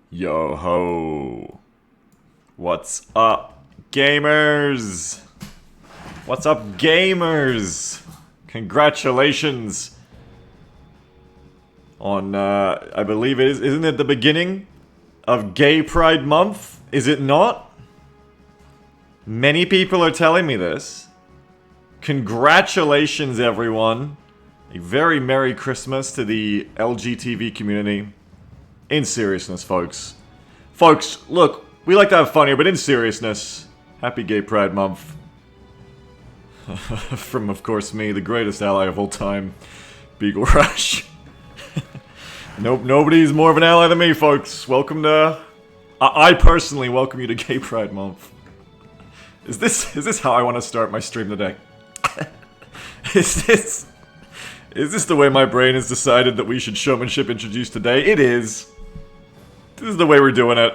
Yo ho. What's up, gamers? What's up, gamers? Congratulations on, I believe it is, isn't it the beginning of Gay Pride Month? Is it not? Many people are telling me this. Congratulations, everyone. A very Merry Christmas to the LGTV community. In seriousness, folks. Folks, look, we like to have fun here, but in seriousness, happy Gay Pride Month. From, of course, me, the greatest ally of all time, Beagle Rush. Nope, nobody's more of an ally than me, folks. Welcome to... I personally welcome you to Gay Pride Month. Is this how I want to start my stream today? Is this the way my brain has decided that we should showmanship introduce today? It is. This is the way we're doing it.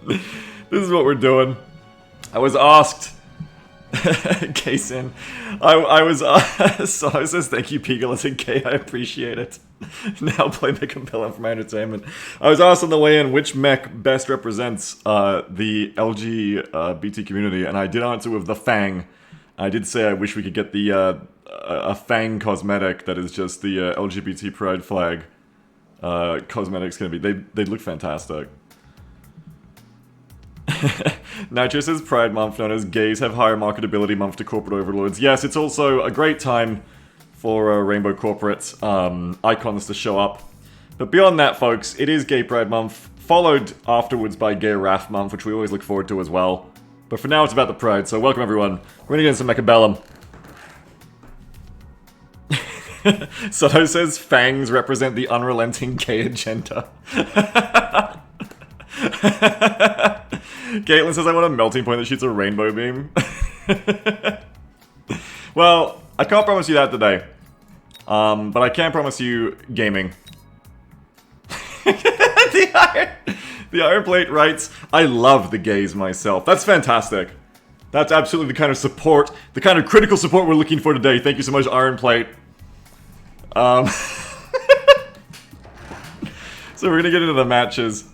This is what we're doing. I was asked. Case in. I was so I says thank you, Peagle. As a gay, I appreciate it. Now play Mechabellum for my entertainment. I was asked on the way in which mech best represents the LGBT community, and I did answer with the fang. I did say I wish we could get the a fang cosmetic that is just the LGBT pride flag. Cosmetic's gonna be they look fantastic. Nitro says Pride Month, known as gays have higher marketability month to corporate overlords. Yes, it's also a great time for rainbow corporate icons to show up. But beyond that, folks, it is Gay Pride Month, followed afterwards by Gay Wrath Month, which we always look forward to as well. But for now, it's about the Pride, so welcome everyone. We're gonna get into some Mechabellum. Soto says fangs represent the unrelenting gay agenda. Caitlin says I want a melting point that shoots a rainbow beam. Well, I can't promise you that today. But I can promise you gaming. The Iron Plate writes, I love the gays myself. That's fantastic. That's absolutely the kind of support, the kind of critical support we're looking for today. Thank you so much, Iron Plate. So we're gonna get into the matches.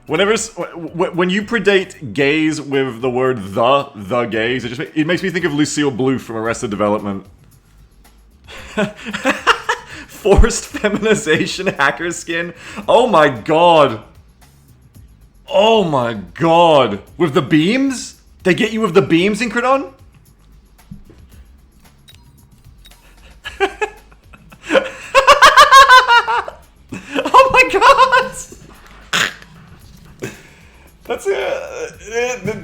When you predate gays with the word the gays, it makes me think of Lucille Bluth from Arrested Development. Forced feminization hacker skin. Oh my god. Oh my god. With the beams? They get you with the beams, Incredon? Oh my god!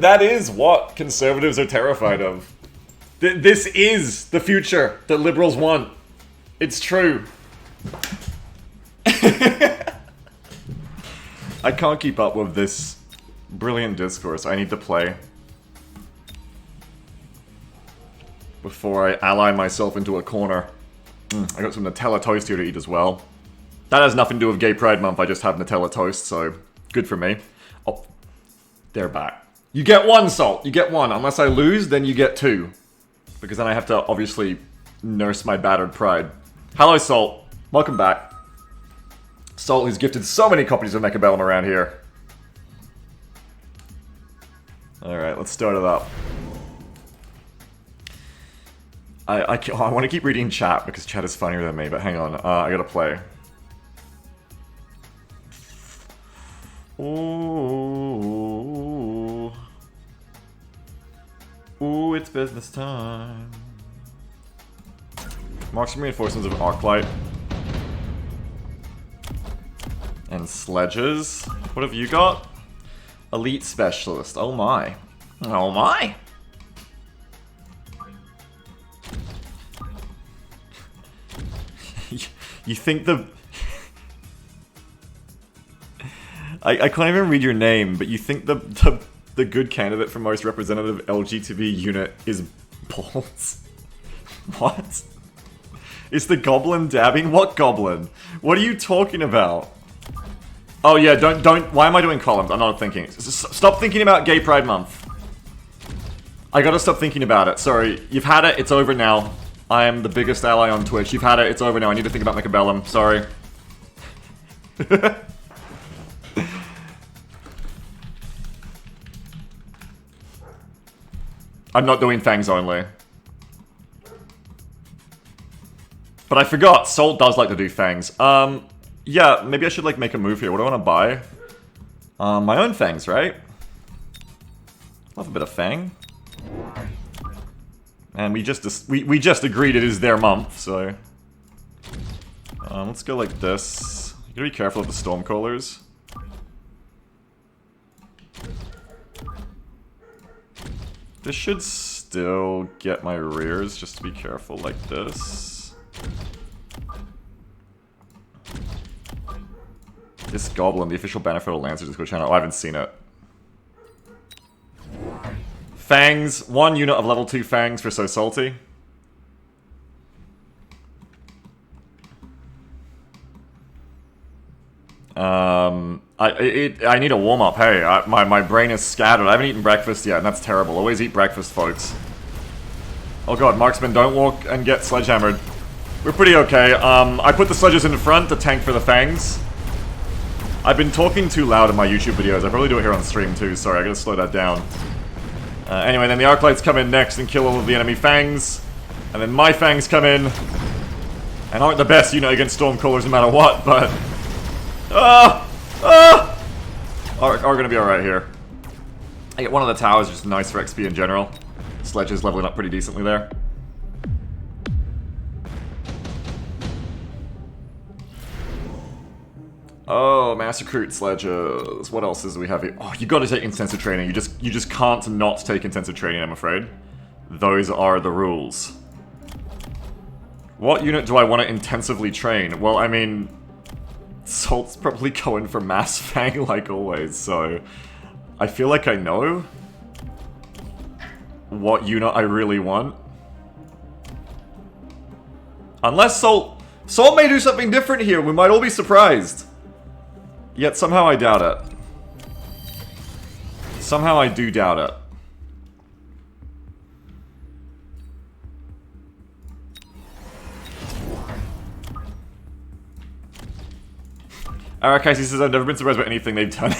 That is what conservatives are terrified of. This is the future that liberals want. It's true. I can't keep up with this brilliant discourse. I need to play before I ally myself into a corner. I got some Nutella toast here to eat as well. That has nothing to do with Gay Pride Month, I just have Nutella toast, so good for me. Oh, they're back. You get one, Salt, you get one. Unless I lose, then you get two. Because then I have to, obviously, nurse my battered pride. Hello, Salt. Welcome back. Salt has gifted so many copies of Mechabellum around here. Alright, let's start it up. I want to keep reading chat because chat is funnier than me, but hang on, I gotta play. Ooh. Ooh, it's business time. Marks and reinforcements of Arclight. And sledges. What have you got? Elite Specialist. Oh my. Oh my. You think the... I can't even read your name, but you think the good candidate for most representative LGBT unit is balls? What? Is the goblin dabbing? What goblin? What are you talking about? Oh yeah, don't, why am I doing columns? I'm not thinking. Stop thinking about Gay Pride Month. I gotta stop thinking about it. Sorry, you've had it, it's over now. I am the biggest ally on Twitch. You've had it, it's over now. I need to think about Mechabellum. Sorry. I'm not doing fangs only. But I forgot, Salt does like to do fangs. Yeah, maybe I should like make a move here. What do I want to buy? My own fangs, right? Love a bit of fang. And we just agreed it is their month, so... let's go like this. You gotta be careful of the Stormcallers. This should still get my rears, just to be careful like this. This Goblin, the official benefit of Lancer Discord channel. Oh, I haven't seen it. Fangs, 1 unit of level 2 fangs for So Salty. I need a warm-up. Hey, my brain is scattered. I haven't eaten breakfast yet, and that's terrible. Always eat breakfast, folks. Oh god, Marksman, don't walk and get sledgehammered. We're pretty okay. I put the sledges in the front to tank for the fangs. I've been talking too loud in my YouTube videos. I probably do it here on stream too. Sorry, I gotta slow that down. Anyway, then the Arclights come in next and kill all of the enemy fangs. And then my fangs come in. And aren't the best unit against Stormcallers no matter what, but... Are gonna be alright here. I get one of the towers, just nice for XP in general. Sledge is leveling up pretty decently there. Oh, Mass Recruit Sledges. What else do we have here? Oh, you gotta take intensive training. You just can't not take intensive training, I'm afraid. Those are the rules. What unit do I want to intensively train? Well, I mean... Salt's probably going for Mass Fang like always, so... I feel like I know what unit I really want. Unless Salt may do something different here, we might all be surprised. Yet somehow I doubt it. Somehow I do doubt it. Arakasi says, I've never been surprised by anything they've done.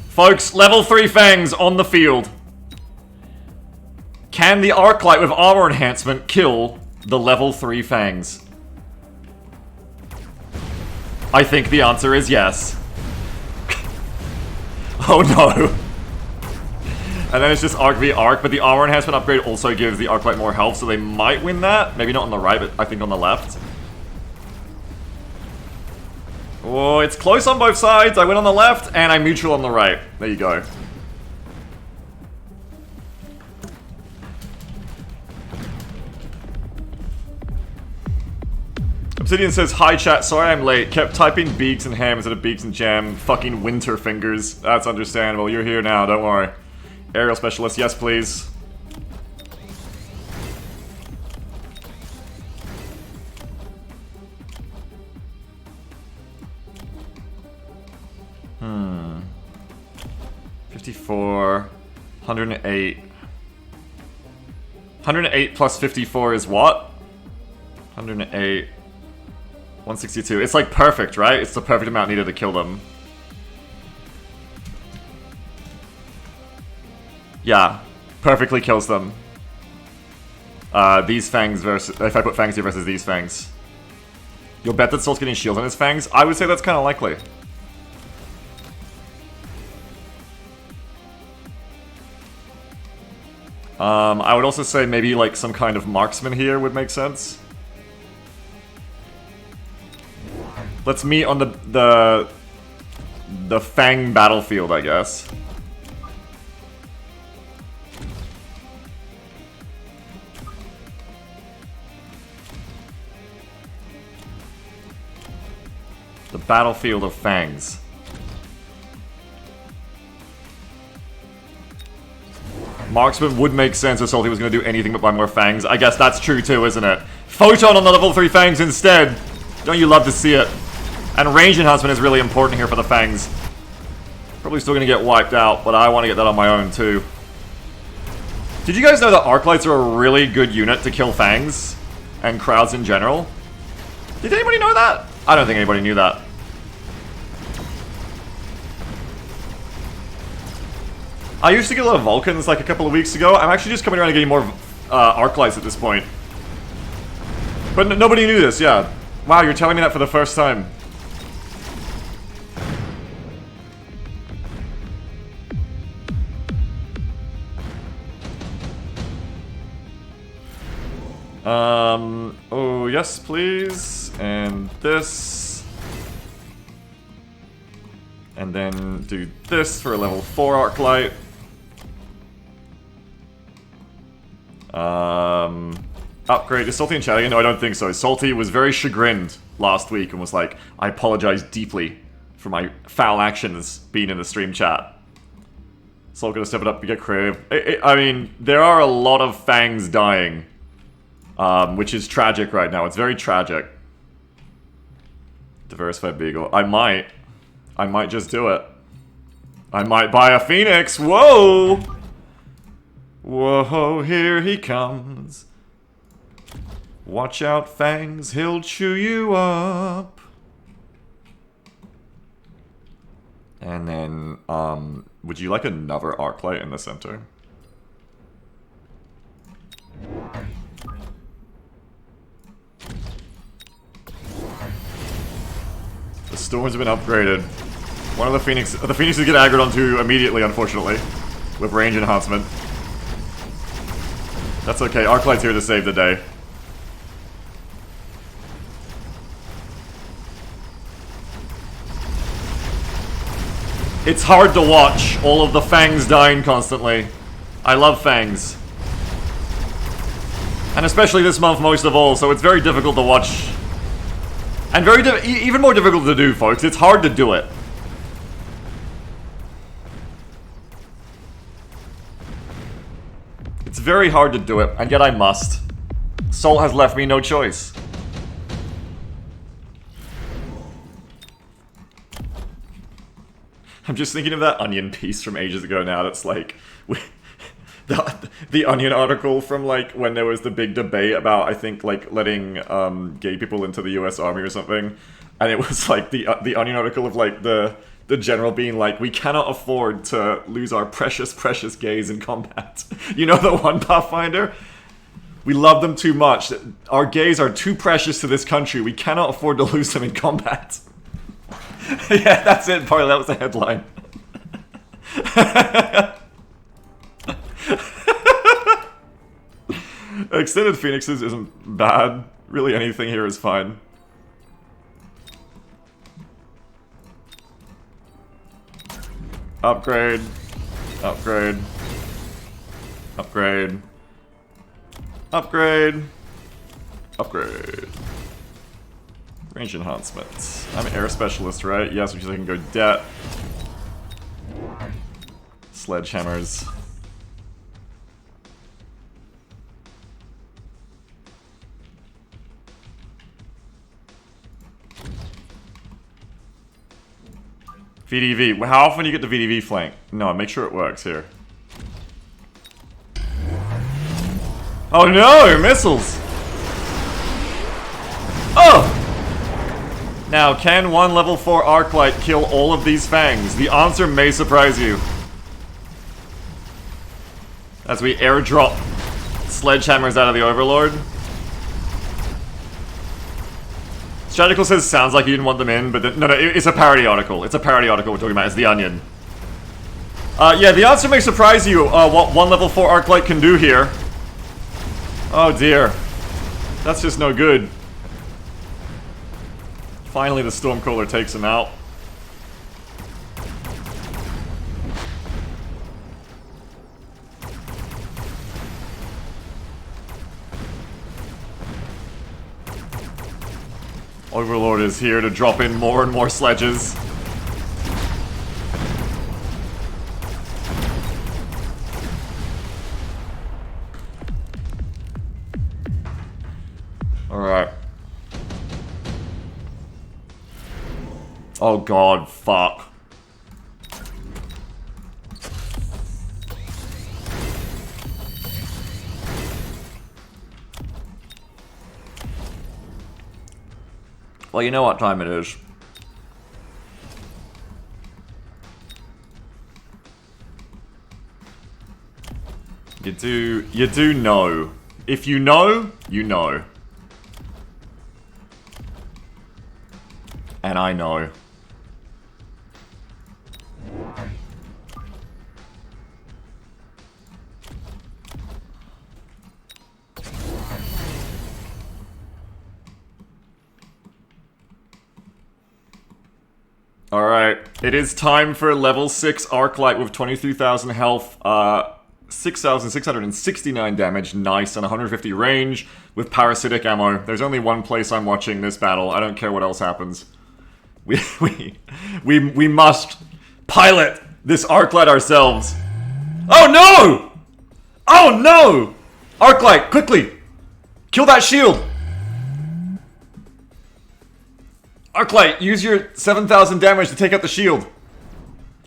Folks, level 3 fangs on the field. Can the Arclight with armor enhancement kill the level 3 fangs? I think the answer is yes. Oh no. And then it's just Arc v Arc, but the armor enhancement upgrade also gives the Arclight more health, so they might win that. Maybe not on the right, but I think on the left. Oh, it's close on both sides. I win on the left, and I'm neutral on the right. There you go. Obsidian says, hi chat, sorry I'm late. Kept typing beaks and ham instead of beaks and jam. Fucking winter fingers. That's understandable. You're here now, don't worry. Aerial specialist, yes please. Hmm. 54. 108. 108 plus 54 is what? 108. 162. It's like perfect, right? It's the perfect amount needed to kill them. Yeah, perfectly kills them. These fangs versus... If I put fangs here versus these fangs. You'll bet that Salt's getting shields on his fangs? I would say that's kind of likely. I would also say maybe like some kind of marksman here would make sense. Let's meet on the Fang battlefield, I guess. The battlefield of Fangs. Marksman would make sense if Salty was going to do anything but buy more Fangs. I guess that's true too, isn't it? Photon on the level 3 Fangs instead! Don't you love to see it? And range enhancement is really important here for the Fangs. Probably still going to get wiped out, but I want to get that on my own too. Did you guys know that Arclights are a really good unit to kill fangs and crowds in general? Did anybody know that? I don't think anybody knew that. I used to get a lot of Vulcans like a couple of weeks ago. I'm actually just coming around and getting more Arclights at this point. But nobody knew this, yeah. Wow, you're telling me that for the first time. Oh, yes, please. And this. And then do this for a level 4 Arclight. Upgrade. Is Salty in chat again? No, I don't think so. Salty was very chagrined last week and was like, I apologize deeply for my foul actions being in the stream chat. So I'm gonna step it up and get creative. I mean, there are a lot of fangs dying. Which is tragic right now. It's very tragic. Diversified Beagle. I might just do it. I might buy a Phoenix. Whoa! Whoa, here he comes. Watch out, Fangs. He'll chew you up. And then, would you like another Arclight in the center? The storms have been upgraded. One of the Phoenixes get aggroed onto immediately, unfortunately, with range enhancement. That's okay, Arclight's here to save the day. It's hard to watch all of the Fangs dying constantly. I love Fangs. And especially this month most of all, so it's very difficult to watch. And even more difficult to do, folks. It's hard to do it. It's very hard to do it, and yet I must. Salt has left me no choice. I'm just thinking of that Onion piece from ages ago now that's like... The Onion article from, like, when there was the big debate about, I think, like, letting gay people into the US Army or something. And it was, like, the Onion article of, like, the general being like, we cannot afford to lose our precious, precious gays in combat. You know the one, Pathfinder? We love them too much. Our gays are too precious to this country. We cannot afford to lose them in combat. Yeah, that's it, Parley. That was the headline. Extended Phoenixes isn't bad. Really, anything here is fine. Upgrade. Upgrade. Upgrade. Upgrade. Upgrade. Range enhancements. I'm an air specialist, right? Yes, which is I can go det. Sledgehammers. VDV. How often do you get the VDV flank? No, make sure it works here. Oh no, missiles! Oh! Now, can one level 4 Arclight kill all of these fangs? The answer may surprise you. As we airdrop sledgehammers out of the Overlord. Strategical says, sounds like you didn't want them in, but no, it's a parody article. It's a parody article we're talking about. It's the Onion. Yeah, the answer may surprise you, what one level 4 Arclight can do here. Oh dear. That's just no good. Finally, the Stormcaller takes him out. Overlord is here to drop in more and more sledges. Alright. Oh god, fuck. Well, you know what time it is. You do know. If you know, you know. And I know. Alright, it is time for level 6 Arclight with 23,000 health, 6,669 damage, nice, and 150 range with parasitic ammo. There's only one place I'm watching this battle, I don't care what else happens. We must pilot this Arclight ourselves. Oh no! Oh no! Arclight, quickly! Kill that shield! Arclight, use your 7,000 damage to take out the shield.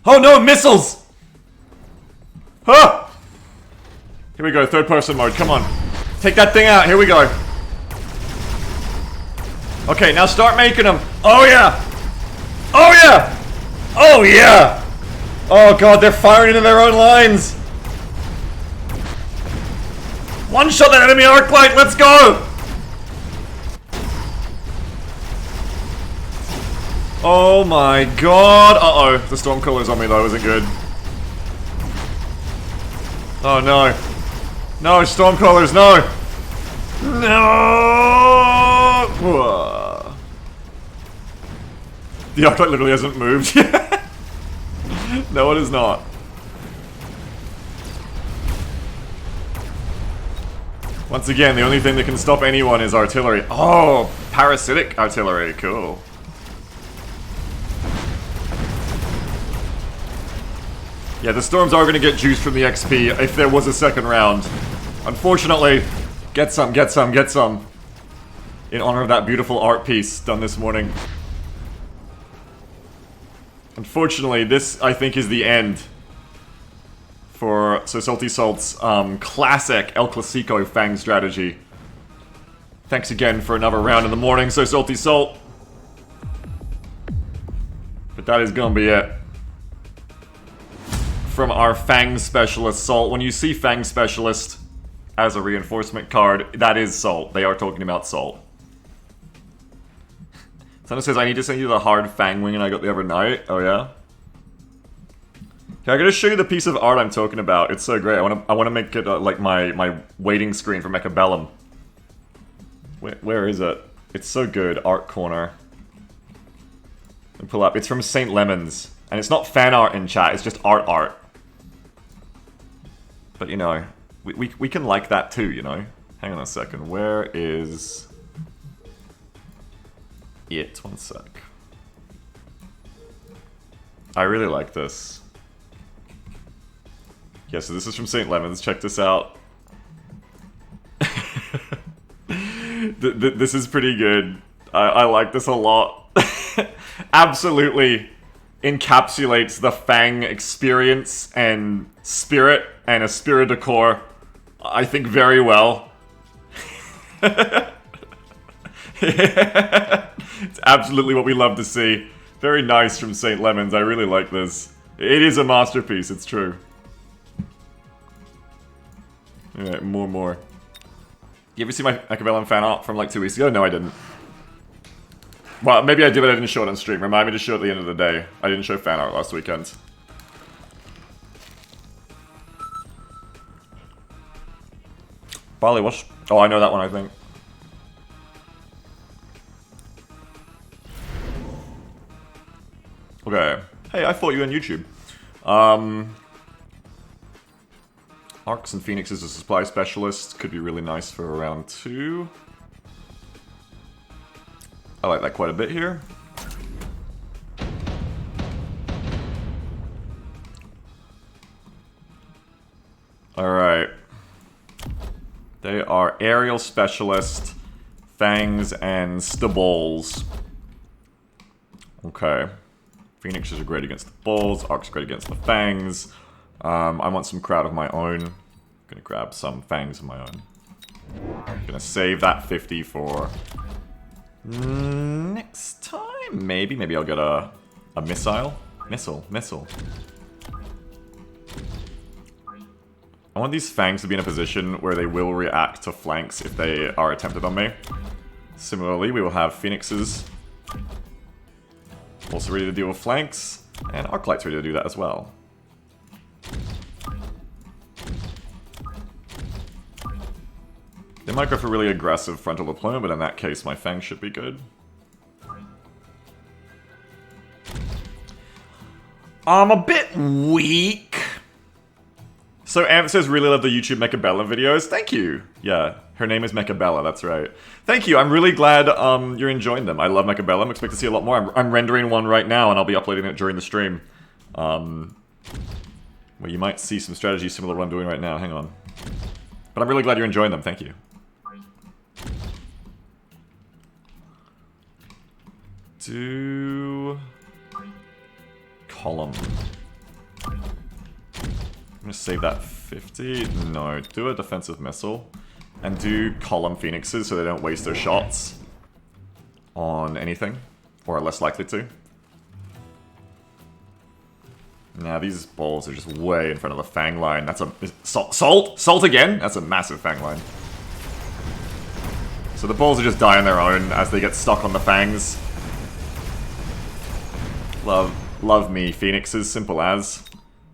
Oh no, missiles! Huh! Here we go, third person mode, come on. Take that thing out, here we go. Okay, now start making them. Oh yeah! Oh yeah! Oh yeah! Oh god, they're firing into their own lines! One shot that enemy Arclight, let's go! Oh my god! Uh-oh, the Stormcaller's on me though, isn't good. Oh no. No, Stormcallers, no! No! Whoa. The Arclight literally hasn't moved yet. No, it is not. Once again, the only thing that can stop anyone is artillery. Oh, parasitic artillery, cool. Yeah, the storms are going to get juice from the XP if there was a second round. Unfortunately, get some, get some, get some. In honor of that beautiful art piece done this morning. Unfortunately, this, I think, is the end for Sir Salty Salt's classic El Clasico Fang strategy. Thanks again for another round in the morning, Sir Salty Salt. But that is gonna be it. From our Fang Specialist, Salt. When you see Fang Specialist as a reinforcement card, that is Salt. They are talking about Salt. Someone says, I need to send you the hard Fang Wing and I got the other night. Oh yeah? Okay, I'm gonna show you the piece of art I'm talking about. It's so great. I wanna make it like my waiting screen for Mechabellum. Where is it? It's so good. Art corner. Let me pull up. It's from St. Lemons. And it's not fan art in chat, it's just art. But you know, we can like that too, you know? Hang on a second, where is it? One sec. I really like this. Yeah, so this is from St. Lemons, check this out. This is pretty good. I like this a lot. Absolutely encapsulates the Fang experience and spirit and esprit de corps, I think, very well. It's absolutely what we love to see. Very nice from St. Lemons, I really like this. It is a masterpiece, it's true. Alright, more. You ever see my Mechabellum fan art from like 2 weeks ago? No, I didn't. Well, maybe I did, but I didn't show it on stream. Remind me to show it at the end of the day. I didn't show fan art last weekend. Barley Wash. Oh, I know that one, I think. Okay. Hey, I thought you on YouTube. Arcs and Phoenix is a supply specialist. Could be really nice for round 2. I like that quite a bit here. Alright. They are aerial specialist, fangs, and stables. Okay. Phoenixes are great against the balls, Arcs are great against the fangs. I want some crowd of my own. I'm gonna grab some fangs of my own. I'm gonna save that 50 for Next time, maybe I'll get a missile. Missile. I want these fangs to be in a position where they will react to flanks if they are attempted on me. Similarly, we will have phoenixes also ready to deal with flanks, and arclights ready to do that as well. They might go for really aggressive frontal deployment, but in that case my fangs should be good. I'm a bit weak. So Amp says really love the YouTube Mechabellum videos. Thank you. Yeah, her name is Mechabella, that's right. Thank you, I'm really glad you're enjoying them. I love Mechabellum, expect to see a lot more. I'm rendering one right now and I'll be uploading it during the stream. Well, you might see some strategies similar to what I'm doing right now, hang on. But I'm really glad you're enjoying them, thank you. Do... column. I'm gonna save that 50. No, do a defensive missile. And do column phoenixes so they don't waste their shots on anything. Or are less likely to. Now these balls are just way in front of the fang line. That's a... Salt again? That's a massive fang line. So the balls are just die on their own as they get stuck on the fangs. Love me phoenixes, simple as.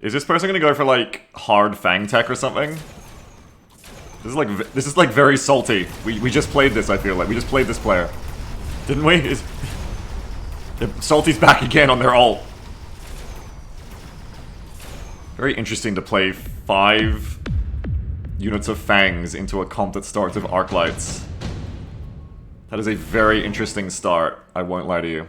Is this person gonna go for like hard fang tech or something? This is like very salty. We just played this, I feel like. We just played this player. Didn't we? Salty's back again on their ult. Very interesting to play 5 units of fangs into a comp that starts with arclights. That is a very interesting start, I won't lie to you.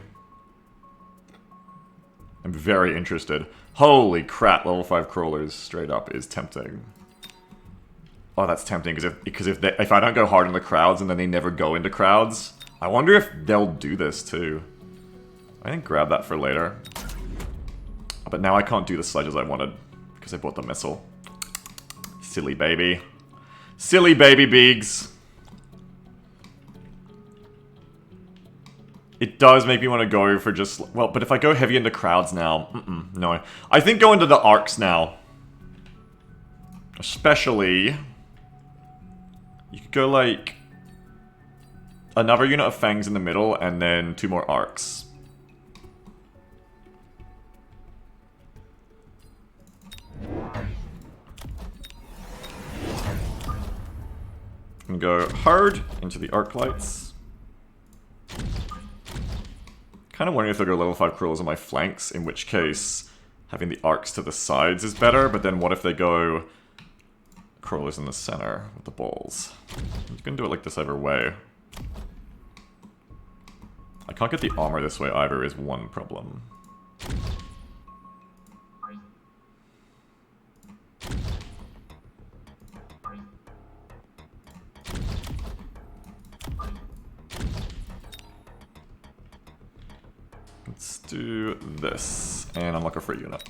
I'm very interested. Holy crap, level 5 crawlers straight up is tempting. Oh, that's tempting, because if I don't go hard in the crowds and then they never go into crowds, I wonder if they'll do this too. I think grab that for later. But now I can't do the sledges I wanted, because I bought the missile. Silly baby. Silly baby Biggs. It does make me want to go for just... Well, but if I go heavy into crowds now... no. I think go into the arcs now. Especially... You could go like... another unit of fangs in the middle, and then 2 more arcs. And go hard into the arc lights. Kind of wondering if they'll go level 5 crawlers on my flanks, in which case having the arcs to the sides is better, but then what if they go crawlers in the center with the balls? You can do it like this either way. I can't get the armor this way either is one problem. Let's do this, and I'm looking for a unit.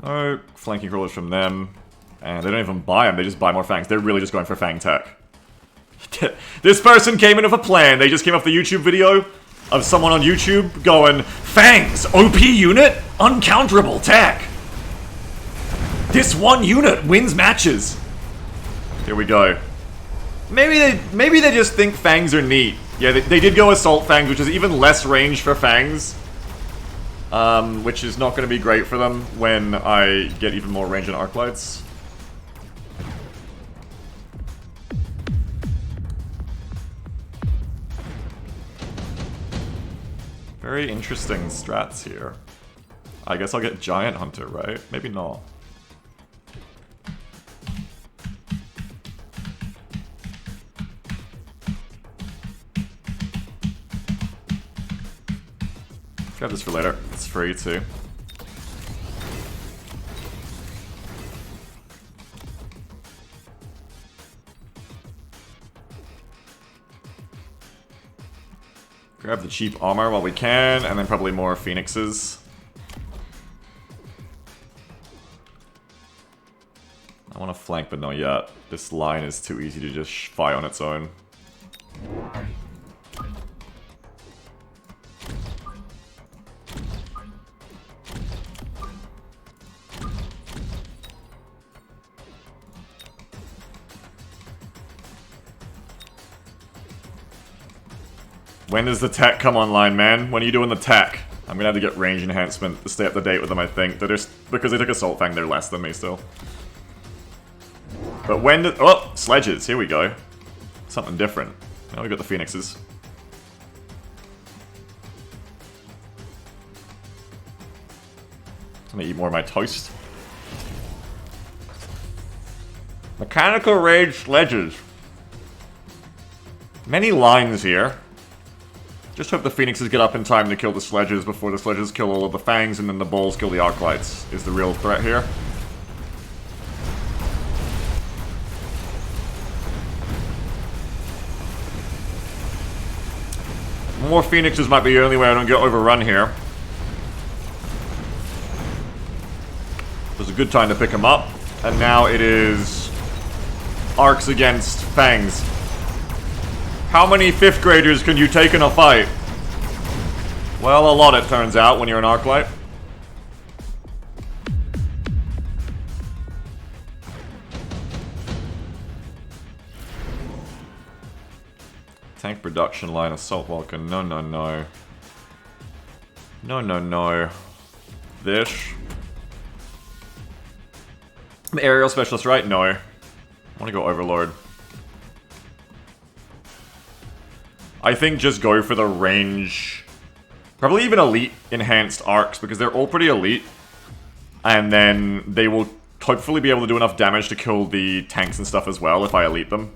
Oh, flanking crawlers from them, and they don't even buy them, they just buy more fangs. They're really just going for fang tech. This person came in with a plan. They just came off the YouTube video of someone on YouTube going, fangs, OP unit, uncounterable tech. This one unit wins matches. Here we go. Maybe they just think fangs are neat. Yeah, they did go assault fangs, which is even less range for fangs. Which is not going to be great for them when I get even more range in arc lights. Very interesting strats here. I guess I'll get Giant Hunter, right? Maybe not. Grab this for later. It's free too. Grab the cheap armor while we can, and then probably more phoenixes. I want to flank, but not yet. This line is too easy to just fight on its own. When does the tech come online, man? When are you doing the tech? I'm gonna have to get range enhancement to stay up to date with them, I think. They're just, because they took Assault Fang, they're less than me still. But when did... Oh! Sledges, here we go. Something different. Now we got the Phoenixes. I'm gonna eat more of my toast. Mechanical Rage Sledges. Many lines here. Just hope the Phoenixes get up in time to kill the Sledges before the Sledges kill all of the Fangs and then the Bulls kill the Arclights, is the real threat here. More Phoenixes might be the only way I don't get overrun here. It was a good time to pick them up, and now it is Arcs against Fangs. How many 5th graders can you take in a fight? Well, a lot it turns out when you're an Arclight. Tank production line, Assault Walker, no, no, no. No, no, no. This. I'm aerial specialist, right? No. I want to go Overlord. I think just go for the range. Probably even elite enhanced arcs, because they're all pretty elite. And then they will hopefully be able to do enough damage to kill the tanks and stuff as well if I elite them.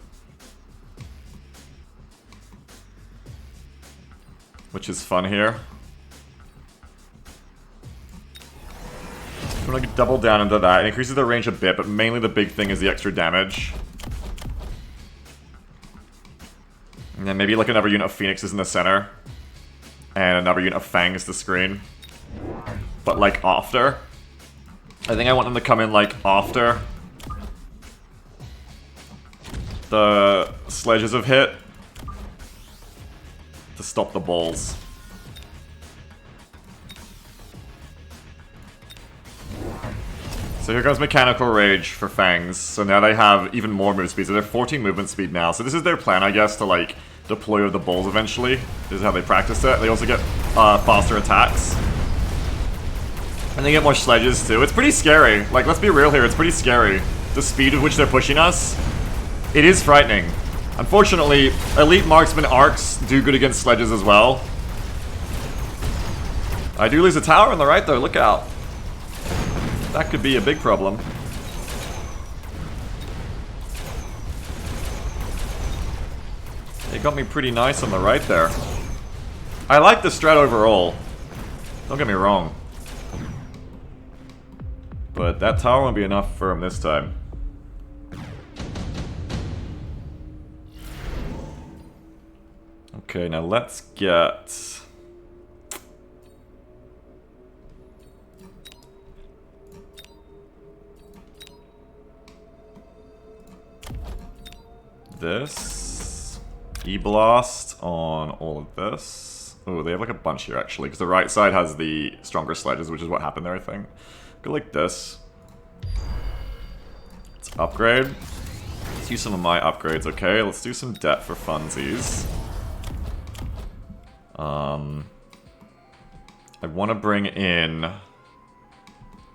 Which is fun here. I'm gonna double down into that. It increases their range a bit, but mainly the big thing is the extra damage. And then maybe like another unit of Phoenixes in the center. And another unit of Fangs to screen. But like after. I think I want them to come in like after the Sledges have hit. To stop the Bulls. So here comes Mechanical Rage for Fangs. So now they have even more move speed. So they're 14 movement speed now. So this is their plan, I guess, to like deploy with the Bulls eventually. This is how they practice it. They also get faster attacks. And they get more Sledges too. It's pretty scary. Like, let's be real here. It's pretty scary. The speed with which they're pushing us. It is frightening. Unfortunately, elite marksman arcs do good against Sledges as well. I do lose a tower on the right though. Look out. That could be a big problem. They got me pretty nice on the right there. I like the strat overall. Don't get me wrong. But that tower won't be enough for him this time. Okay, now let's get... this. E-Blast on all of this. Oh, they have like a bunch here actually, because the right side has the stronger Sledges, which is what happened there, I think. Go like this. Let's upgrade. Let's use some of my upgrades, okay? Let's do some debt for funsies. I want to bring in...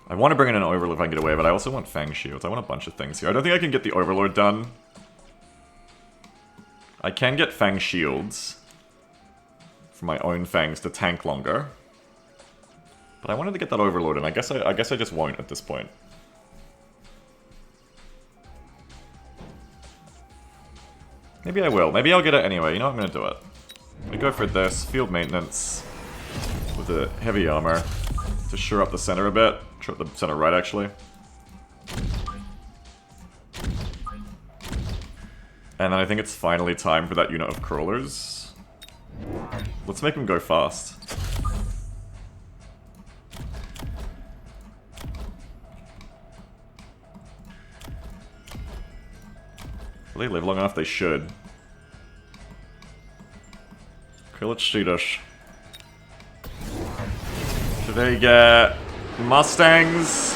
I want to bring in an Overlord if I can get away, but I also want Fang Shields. I want a bunch of things here. I don't think I can get the Overlord done. I can get Fang Shields for my own Fangs to tank longer. But I wanted to get that Overlord, and I guess I just won't at this point. Maybe I will. Maybe I'll get it anyway. You know what? I'm going to do it. I'm going to go for this. Field maintenance with the heavy armor to shore up the center a bit. Shore up the center right, actually. And then I think it's finally time for that unit of crawlers. Let's make them go fast. Will they live long enough? They should. Okay, let's shoot us. Should they get Mustangs?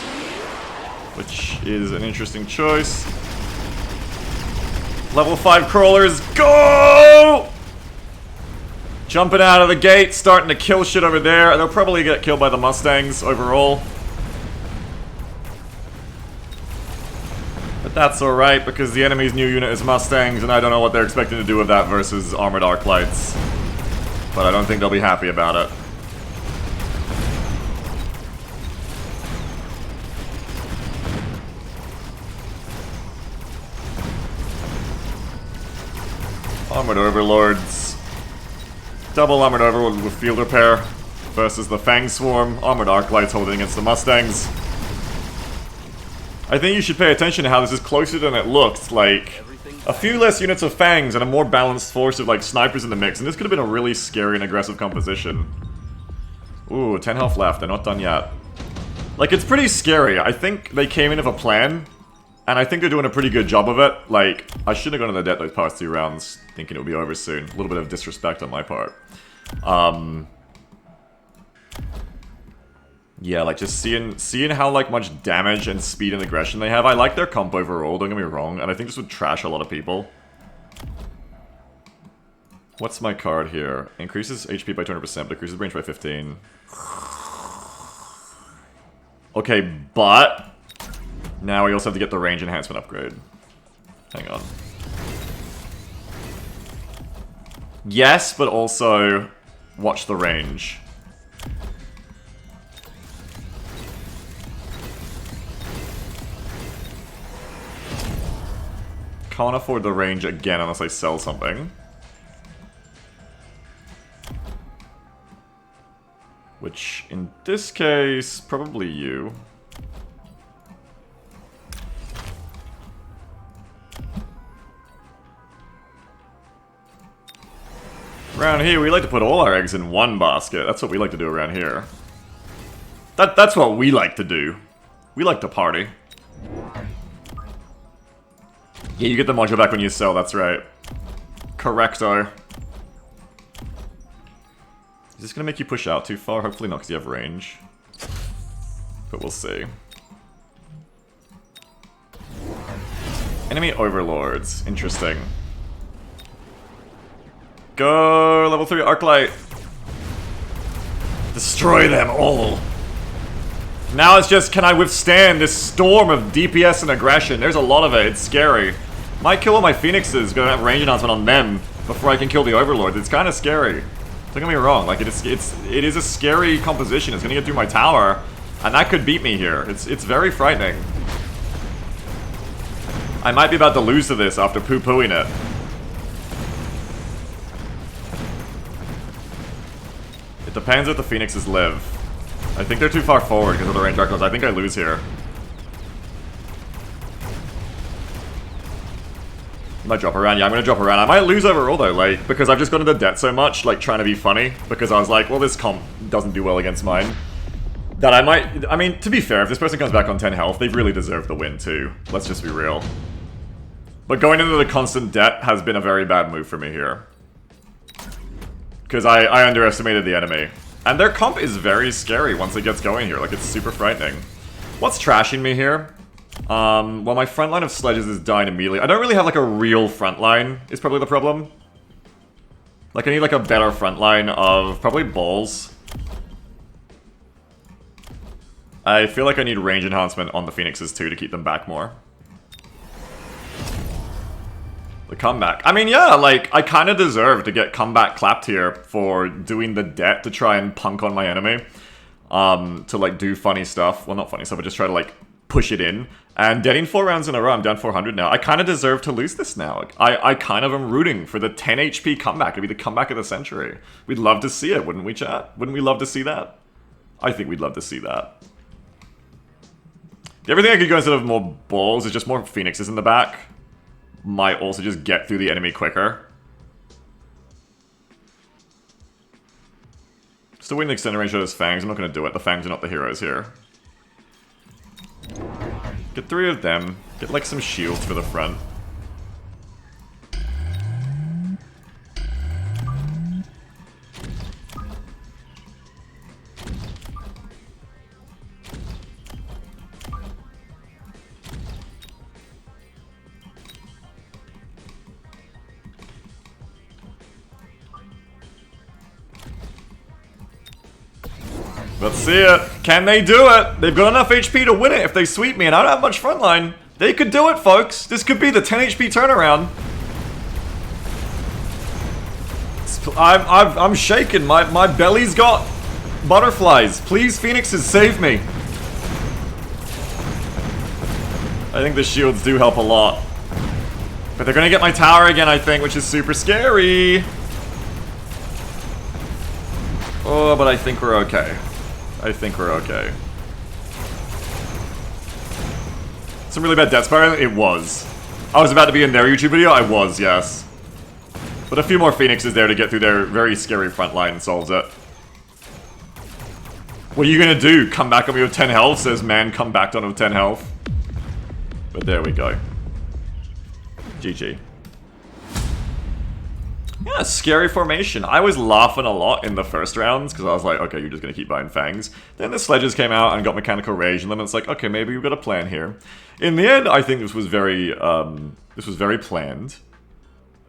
Which is an interesting choice. Level 5 crawlers, go! Jumping out of the gate, starting to kill shit over there. They'll probably get killed by the Mustangs overall. But that's alright, because the enemy's new unit is Mustangs, and I don't know what they're expecting to do with that versus Armored Arclights. But I don't think they'll be happy about it. Armored Overlords. Double Armored Overlord with Field Repair versus the Fang Swarm. Armored Arclights holding against the Mustangs. I think you should pay attention to how this is closer than it looks. Like, a few less units of Fangs and a more balanced force of, like, snipers in the mix. And this could have been a really scary and aggressive composition. Ooh, 10 health left. They're not done yet. Like, it's pretty scary. I think they came in with a plan. And I think they're doing a pretty good job of it. Like, I shouldn't have gone to the debt those past 2 rounds, thinking it would be over soon. A little bit of disrespect on my part. Yeah, like, just seeing how, like, much damage and speed and aggression they have. I like their comp overall, don't get me wrong, and I think this would trash a lot of people. What's my card here? Increases HP by 200%, decreases range by 15. Okay, but now we also have to get the range enhancement upgrade. Hang on. Yes, but also watch the range. Can't afford the range again unless I sell something. Which, in this case, probably you. Around here, we like to put all our eggs in one basket. That's what we like to do around here. That's what we like to do. We like to party. Yeah, you get the module back when you sell, that's right. Correcto. Is this gonna make you push out too far? Hopefully not, because you have range. But we'll see. Enemy overlords. Interesting. Go! Level 3 Arclight! Destroy them all! Now it's just, can I withstand this storm of DPS and aggression? There's a lot of it, it's scary. Might kill all my Phoenixes, gonna have range enhancement on them before I can kill the Overlords. It's kind of scary. Don't get me wrong, like it is a scary composition. It's gonna get through my tower, and that could beat me here. It's very frightening. I might be about to lose to this after poo-pooing it. It depends if the Phoenixes live. I think they're too far forward because of the range arcos. I think I lose here. I might drop around. Yeah, I'm gonna drop around. I might lose overall though, like, because I've just gone into debt so much, like, trying to be funny. Because I was like, well, this comp doesn't do well against mine. That I might... I mean, to be fair, if this person comes back on 10 health, they really deserve the win too. Let's just be real. But going into the constant debt has been a very bad move for me here. Because I underestimated the enemy. And their comp is very scary once it gets going here. Like, it's super frightening. What's trashing me here? Well, my front line of sledges is dying immediately. I don't really have, like, a real front line, is probably the problem. Like, I need, like, a better front line of probably balls. I feel like I need range enhancement on the Phoenixes, too, to keep them back more. The comeback. I mean, yeah, like, I kind of deserve to get comeback clapped here for doing the debt to try and punk on my enemy. To, like, do funny stuff. Well, not funny stuff, but just try to, like, push it in. And getting 4 rounds in a row, I'm down 400 now. I kind of deserve to lose this now. I kind of am rooting for the 10 HP comeback. It'd be the comeback of the century. We'd love to see it, wouldn't we, chat? Wouldn't we love to see that? I think we'd love to see that. Everything I could go instead of more balls is just more Phoenixes in the back. Might also just get through the enemy quicker. Still waiting to extend the range of those Fangs. I'm not going to do it. The Fangs are not the heroes here. Get 3 of them. Get, like, some shields for the front. Let's see it. Can they do it? They've got enough HP to win it if they sweep me, and I don't have much frontline. They could do it, folks. This could be the 10 HP turnaround. I'm shaking. My belly's got butterflies. Please, Phoenixes, save me. I think the shields do help a lot. But they're gonna get my tower again, I think, which is super scary. Oh, but I think we're okay. I think we're okay. Some really bad death spiral? It was. I was about to be in their YouTube video? I was, yes. But a few more Phoenixes there to get through their very scary front line solves it. What are you gonna do? Come back on me with 10 health? Says man, come back on with 10 health. But there we go. GG. Yeah, scary formation. I was laughing a lot in the first rounds because I was like, okay, you're just gonna keep buying fangs. Then the sledges came out and got mechanical rage in them, and it's like, okay, maybe we've got a plan here. In the end, I think this was very planned.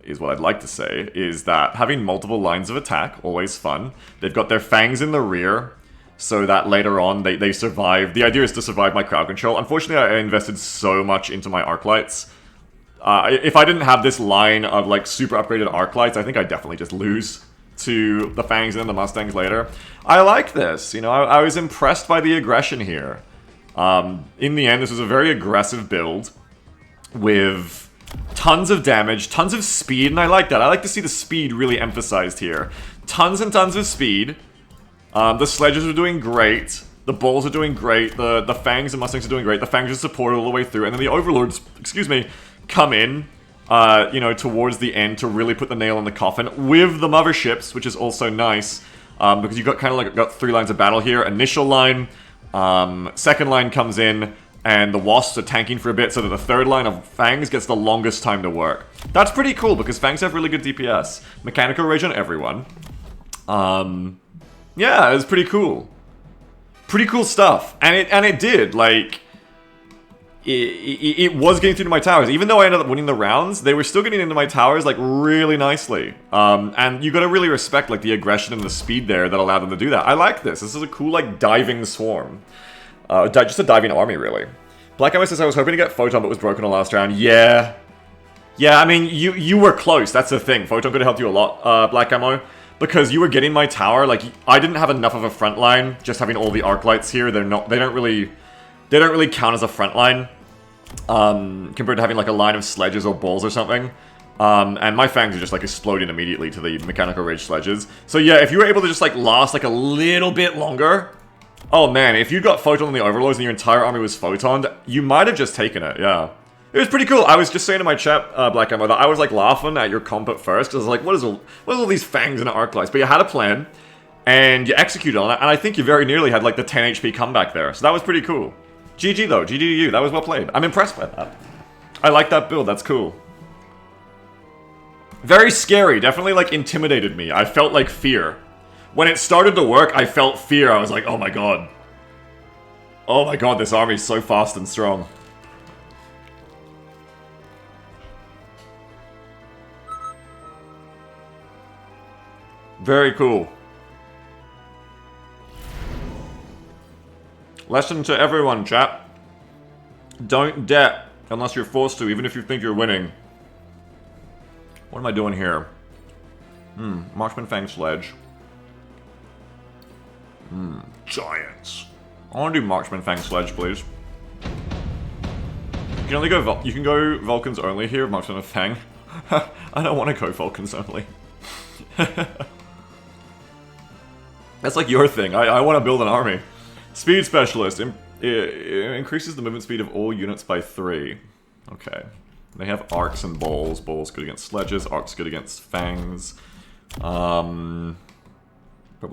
Is what I'd like to say. Is that having multiple lines of attack always fun. They've got their fangs in the rear, so that later on they survive. The idea is to survive my crowd control. Unfortunately, I invested so much into my arc lights. If I didn't have this line of like super upgraded arc lights, I think I'd definitely just lose to the Fangs and the Mustangs later. I like this, you know, I was impressed by the aggression here. In the end, this was a very aggressive build with tons of damage, tons of speed, and I like that. I like to see the speed really emphasized here. Tons and tons of speed. The sledges are doing great. The bulls are doing great. The Fangs and Mustangs are doing great. The Fangs are supported all the way through, and then the Overlords, excuse me, come in, you know, towards the end to really put the nail in the coffin with the motherships, which is also nice, because you've got kind of like got 3 lines of battle here. Initial line, second line comes in, and the Wasps are tanking for a bit so that the third line of Fangs gets the longest time to work. That's pretty cool because Fangs have really good DPS. Mechanical rage on everyone. Yeah, it was pretty cool. Pretty cool stuff. And it did, like... It was getting through to my towers. Even though I ended up winning the rounds, they were still getting into my towers, like, really nicely. And you gotta really respect, like, the aggression and the speed there that allowed them to do that. I like this. This is a cool, like, diving swarm. Just a diving army, really. Black Ammo says, I was hoping to get Photon, but was broken on last round. Yeah. Yeah, I mean, you were close. That's the thing. Photon could have helped you a lot, Black Ammo. Because you were getting my tower, like, I didn't have enough of a front line, just having all the arc lights here. They don't really count as a front line. Compared to having like a line of sledges or bulls or something. And my fangs are just like exploding immediately to the mechanical rage sledges. So yeah, if you were able to just like last like a little bit longer, oh man, if you got Photon on the Overlords and your entire army was Photoned, you might have just taken it, yeah. It was pretty cool. I was just saying to my chat, Black Ammo, that I was like laughing at your comp at first, because I was like, what is all these fangs and arc lights? But you had a plan, and you executed on it, and I think you very nearly had like the 10 HP comeback there, so that was pretty cool. GG though, GG to you, that was well played. I'm impressed by that. I like that build, that's cool. Very scary, definitely like intimidated me. I felt like fear. When it started to work, I felt fear. I was like, oh my god. Oh my god, this army is so fast and strong. Very cool. Lesson to everyone, chat. Don't debt unless you're forced to, even if you think you're winning. What am I doing here? Marksman Fang Sledge. Giants. I want to do Marksman Fang Sledge, please. You can only go you can go Vulcans only here, Marksman of Fang. I don't want to go Vulcans only. That's like your thing. I want to build an army. Speed Specialist. It increases the movement speed of all units by 3. Okay. They have arcs and balls. Balls good against sledges. Arcs good against fangs. Probably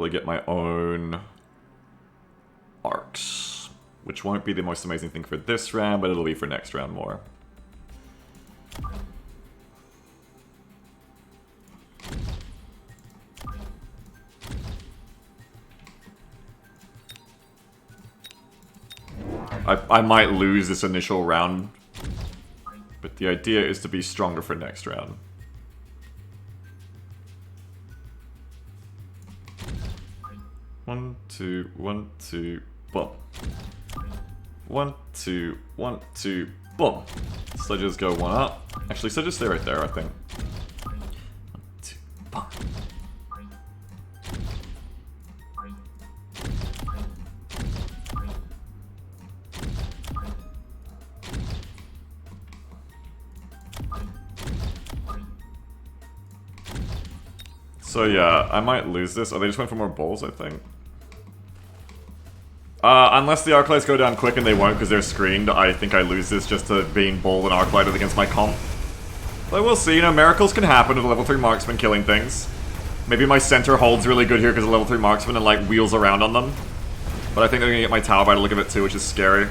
get my own arcs. Which won't be the most amazing thing for this round, but it'll be for next round more. I might lose this initial round, but the idea is to be stronger for next round. One, 2, 1, 2, boom. 1, 2, 1, 2, boom. Sledges go 1 up. Actually, sledges stay right there, I think. 1, 2, boom. So yeah, I might lose this. Oh, they just went for more bowls, I think. Unless the Arclights go down quick, and they won't because they're screened, I think I lose this just to being bowled and Arclighted against my comp. But we'll see, you know, miracles can happen with a level 3 marksman killing things. Maybe my center holds really good here because of level 3 marksman and like wheels around on them. But I think they're gonna get my tower by the look of it too, which is scary.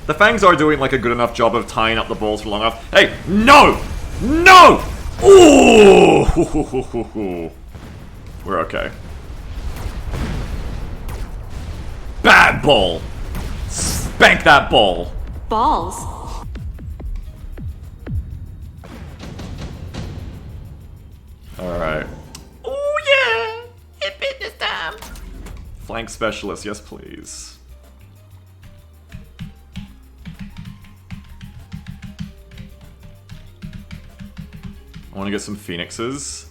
The Fangs are doing like a good enough job of tying up the balls for long enough. Hey, no! No! Ooh! We're okay. Bad ball! Spank that ball! Balls. Alright. Oh yeah! Hit fitness time! Flank specialist, yes please. I want to get some phoenixes.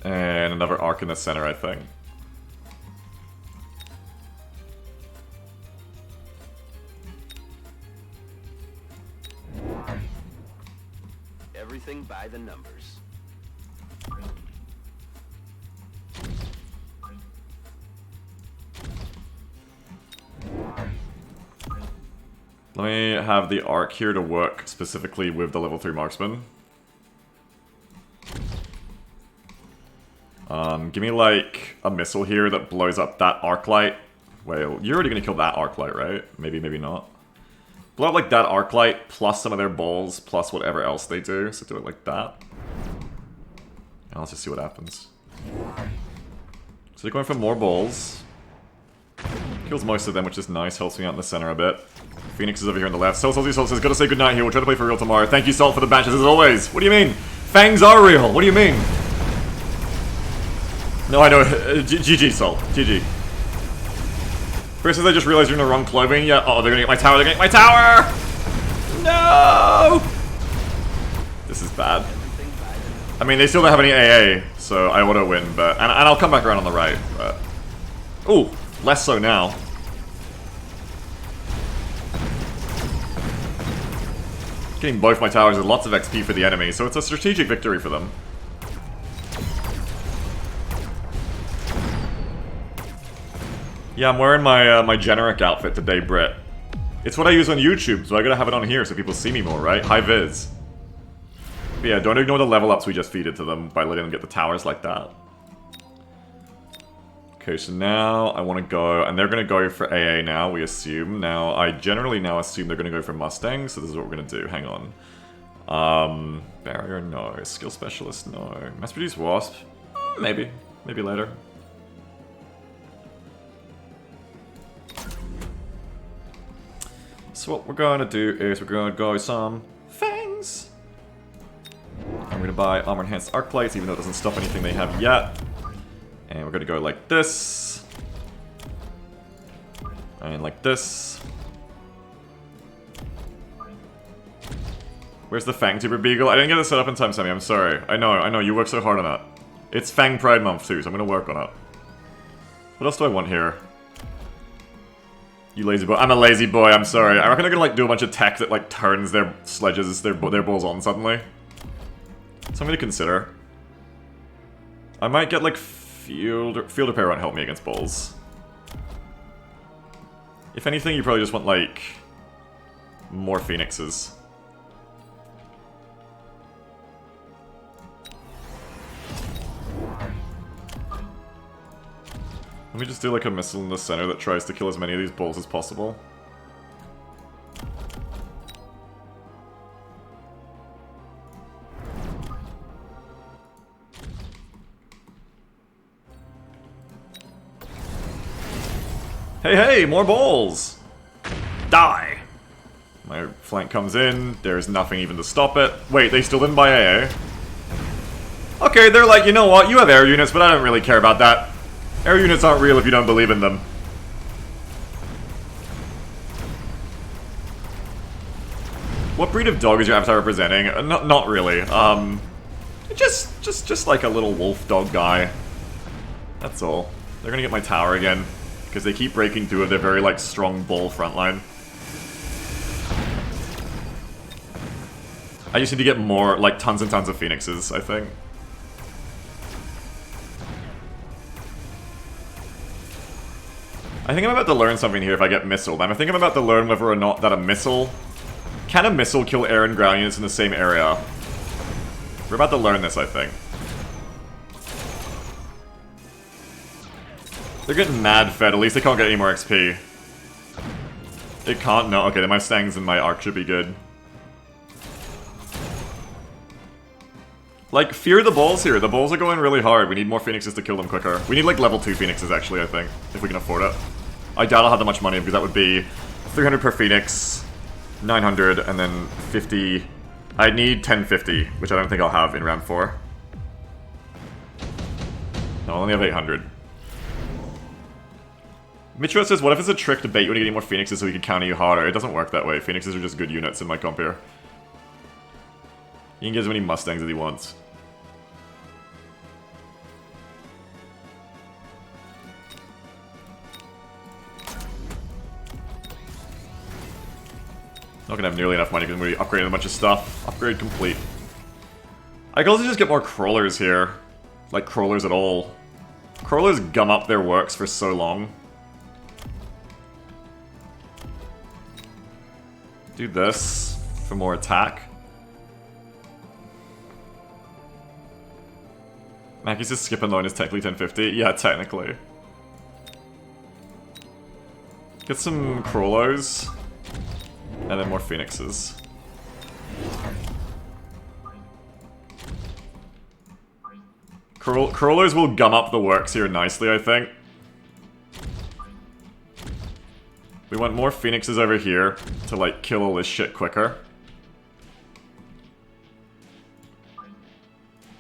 And another arc in the center, I think. Everything by the numbers. Let me have the arc here to work specifically with the level 3 marksman. Give me like a missile here that blows up that arc light. Well, you're already gonna kill that arc light, right? Maybe, maybe not. Blow up like that arc light plus some of their balls plus whatever else they do. So do it like that. And let's just see what happens. So they're going for more balls. Kills most of them, which is nice. Helps me out in the center a bit. Phoenix is over here on the left. Salt says, gotta say goodnight here. We'll try to play for real tomorrow. Thank you, Salt, for the batches as always. What do you mean? Fangs are real. What do you mean? No, I know. GG, Salt. GG. First, I just realized you're in the wrong clothing. Yeah. Oh, they're gonna get my tower. They're gonna get my tower. No. This is bad. I mean, they still don't have any AA, so I auto win. But and I'll come back around on the right. But ooh, less so now. Getting both my towers is lots of XP for the enemy, so it's a strategic victory for them. Yeah, I'm wearing my my generic outfit today, Britt. It's what I use on YouTube, so I gotta have it on here so people see me more, right? High vis. But yeah, don't ignore the level ups we just feeded to them by letting them get the towers like that. Okay, so now I want to go, and they're gonna go for AA now, we assume. Now, I generally now assume they're gonna go for Mustang, so this is what we're gonna do. Hang on. Barrier, no. Skill Specialist, no. Mass Produce Wasp? Maybe. Maybe later. So what we're going to do is we're going to go some Fangs. I'm going to buy Armor Enhanced Arc Plates, even though it doesn't stop anything they have yet. And we're going to go like this. And like this. Where's the Fang Tuber Beagle? I didn't get this set up in time, Sammy. I'm sorry. I know. You worked so hard on that. It's Fang Pride Month too, so I'm going to work on it. What else do I want here? You lazy boy. I'm a lazy boy, I'm sorry. I reckon they're gonna like do a bunch of tech that like turns their sledges, their balls on suddenly. Something to consider. I might get like field repair won't help me against balls. If anything, you probably just want like more phoenixes. Let me just do like a missile in the center that tries to kill as many of these balls as possible. Hey, more balls! Die! My flank comes in, there's nothing even to stop it. Wait, they still didn't buy AA? Okay, they're like, you know what, you have air units, but I don't really care about that. Air units aren't real if you don't believe in them. What breed of dog is your avatar representing? Not really. Just like a little wolf dog guy. That's all. They're gonna get my tower again because they keep breaking through with their very like strong bull frontline. I just need to get more, like tons and tons of phoenixes, I think. I think I'm about to learn something here if I get missiled. I think I'm about to learn whether or not that a missile... Can a missile kill air and ground units in the same area? We're about to learn this, I think. They're getting mad fed, at least they can't get any more XP. It can't? No, okay, then my Stangs and my Arc should be good. Like, fear the balls here. The balls are going really hard. We need more phoenixes to kill them quicker. We need like level 2 phoenixes actually, I think, if we can afford it. I doubt I'll have that much money because that would be 300 per phoenix, 900, and then 50. I need 1050, which I don't think I'll have in round 4. No, I only have 800. Mitro says, what if it's a trick to bait you into getting more phoenixes so we can counter you harder? It doesn't work that way. Phoenixes are just good units in my comp here. He can get as many Mustangs as he wants. Not gonna have nearly enough money because I'm gonna be upgrading a bunch of stuff. Upgrade complete. I could also just get more crawlers here. Like crawlers at all. Crawlers gum up their works for so long. Do this for more attack. Mackie's just skipping loan is technically 1050. Yeah, technically. Get some Crawlos. And then more Phoenixes. Crawlers will gum up the works here nicely, I think. We want more Phoenixes over here to, like, kill all this shit quicker.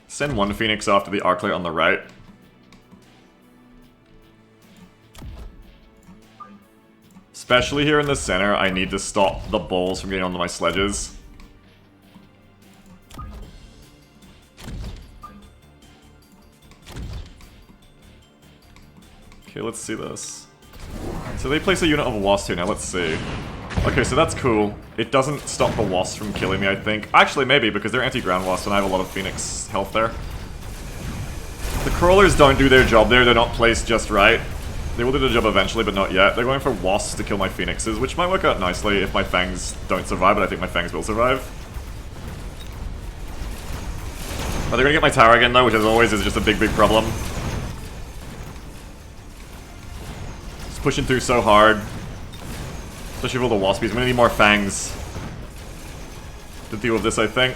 Send one Phoenix off to the Arclight on the right. Especially here in the center, I need to stop the bulls from getting onto my sledges. Okay, let's see this. So they place a unit of wasps here, now let's see. Okay, so that's cool. It doesn't stop the wasps from killing me, I think. Actually, maybe, because they're anti-ground wasps and I have a lot of Phoenix health there. The crawlers don't do their job there, they're not placed just right. They will do the job eventually, but not yet. They're going for wasps to kill my phoenixes, which might work out nicely if my fangs don't survive, but I think my fangs will survive. Are they gonna get my tower again though, which as always is just a big problem. Just pushing through so hard. Especially with all the waspies. I'm gonna need more fangs to deal with this, I think.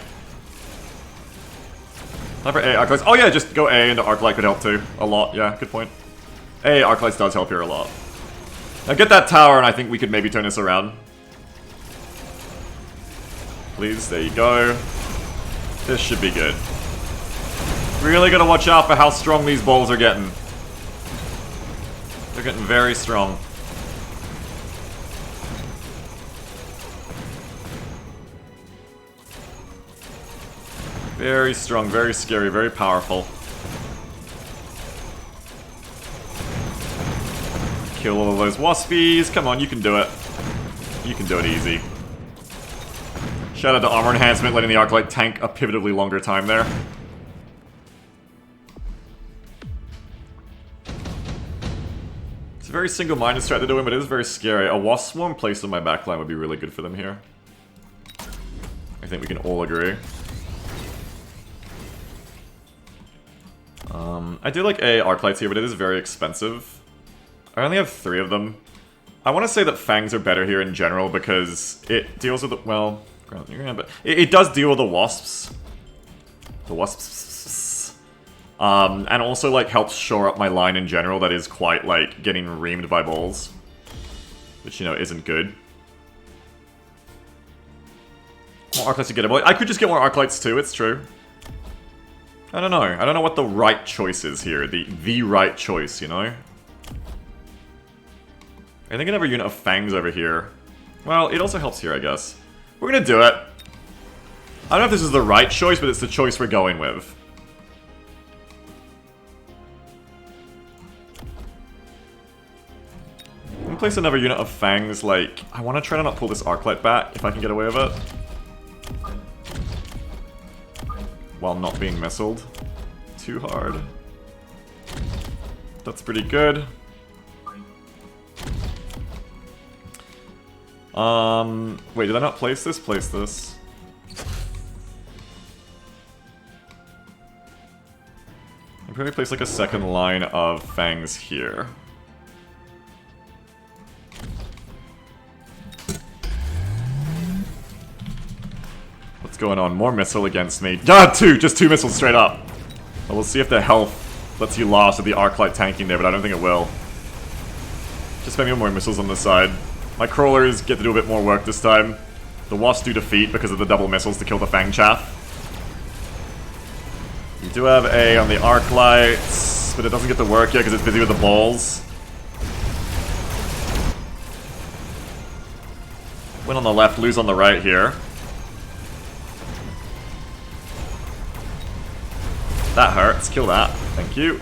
Not for A, Arclights. Oh yeah, just go A into Arclight could help too. A lot, yeah, good point. A, Arclights does help here a lot. Now get that tower and I think we could maybe turn this around. Please, there you go. This should be good. Really gotta watch out for how strong these balls are getting. They're getting very strong. Very strong, very scary, very powerful. Kill all of those waspies. Come on, you can do it. You can do it easy. Shout out to Armor Enhancement, letting the Arclight tank a pivotably longer time there. It's a very single-minded strat they're doing, but it is very scary. A Wasp Swarm placed on my backline would be really good for them here. I think we can all agree. I do like A Arclights here, but it is very expensive. I only have 3 of them. I want to say that Fangs are better here in general because it deals with the, well, it does deal with the wasps. The wasps. And also like helps shore up my line in general that is quite like getting reamed by balls. Which, you know, isn't good. More Arclights to get avoid. I could just get more Arclights too, it's true. I don't know. I don't know what the right choice is here. The right choice, you know? I think another unit of fangs over here. Well, it also helps here, I guess. We're gonna do it. I don't know if this is the right choice, but it's the choice we're going with. I'm gonna place another unit of fangs, like... I want to try to not pull this Arclight back, if I can get away with it. While not being missiled too hard. That's pretty good. Wait, did I not place this? Place this. I'll probably place like a second line of fangs here. What's going on? More missile against me. Ah, just two missiles straight up. Well, we'll see if their health lets you last with the Arclight tanking there, but I don't think it will. Just maybe more missiles on this side. My crawlers get to do a bit more work this time. The wasps do defeat because of the double missiles to kill the fang chaff. You do have A on the Arclights, but it doesn't get to work yet because it's busy with the balls. Win on the left, lose on the right here. That hurts. Kill that. Thank you.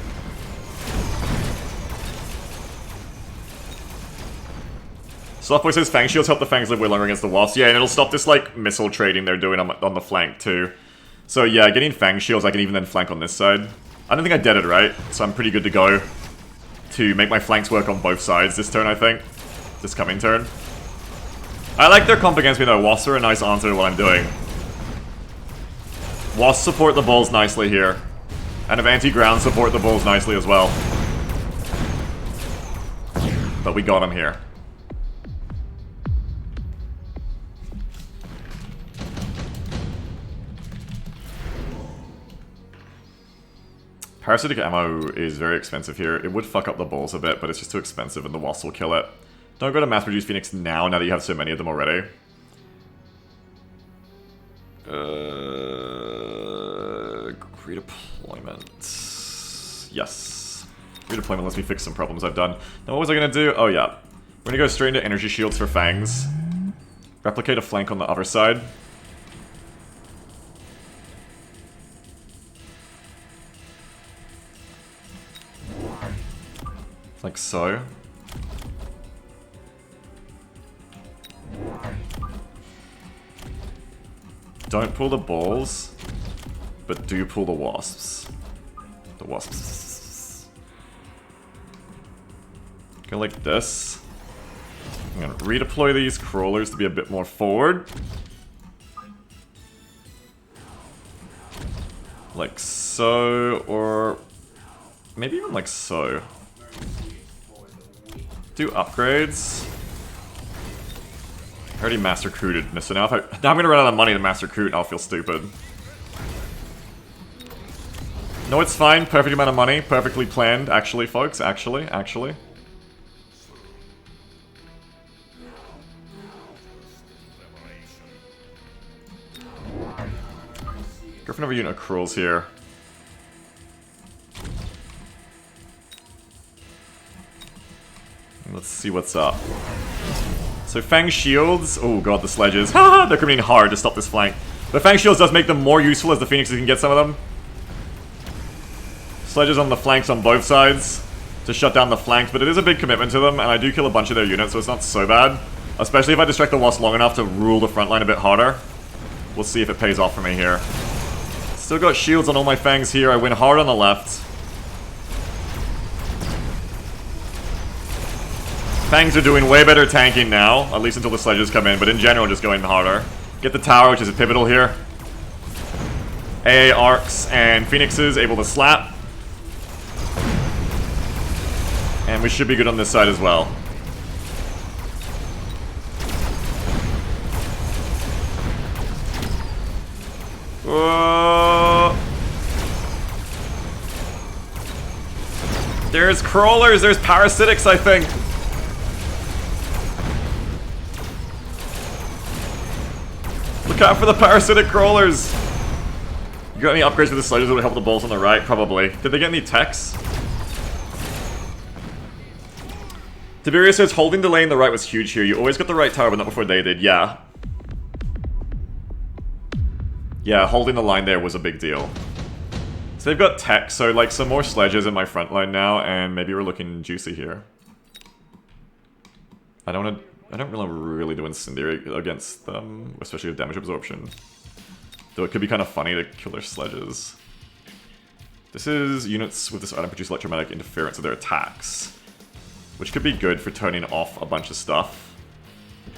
Softboy says Fang Shields help the Fangs live way longer against the Wasps. Yeah, and it'll stop this, like, missile trading they're doing on the flank, too. So, yeah, getting Fang Shields, I can even then flank on this side. I don't think I did it right, so I'm pretty good to go to make my flanks work on both sides this turn, I think. This coming turn. I like their comp against me, though. Wasps are a nice answer to what I'm doing. Wasps support the balls nicely here. And if anti-ground support the balls nicely as well. But we got him here. Parasitic ammo is very expensive here. It would fuck up the balls a bit, but it's just too expensive and the wasps will kill it. Don't go to mass-produce Phoenix now that you have so many of them already. Redeployment. Yes. Redeployment lets me fix some problems I've done. Now what was I going to do? Oh yeah. We're going to go straight into energy shields for Fangs. Replicate a flank on the other side. Like so. Don't pull the balls, but do pull the wasps. The wasps. Go like this. I'm gonna redeploy these crawlers to be a bit more forward. Like so, or maybe even like so. Do upgrades. I already master recruited, so now I'm gonna run out of money to master recruit and I'll feel stupid. No, it's fine. Perfect amount of money. Perfectly planned, actually, folks. Actually. Go for another unit of crawls here. Let's see what's up. So Fang Shields, oh god, the sledges. Haha, they're coming in hard to stop this flank. But Fang Shields does make them more useful as the Phoenixes can get some of them. Sledges on the flanks on both sides to shut down the flanks, but it is a big commitment to them, and I do kill a bunch of their units, so it's not so bad. Especially if I distract the Wasp long enough to rule the front line a bit harder. We'll see if it pays off for me here. Still got shields on all my Fangs here, I win hard on the left. Fangs are doing way better tanking now, at least until the sledges come in, but in general just going harder. Get the tower, which is pivotal here. AA arcs and Phoenixes able to slap. And we should be good on this side as well. Whoa. There's crawlers, there's parasitics, I think. Look out for the parasitic crawlers. You got any upgrades for the sledges that would help the balls on the right? Probably. Did they get any techs? Tiberia says, holding the lane the right was huge here. You always got the right tower, but not before they did. Yeah. Yeah, holding the line there was a big deal. So they've got tech, so like some more sledges in my front line now, and maybe we're looking juicy here. I don't really do Incendiary against them, especially with damage absorption. Though it could be kind of funny to kill their sledges. This is units with this item produce electromagnetic interference of their attacks, which could be good for turning off a bunch of stuff.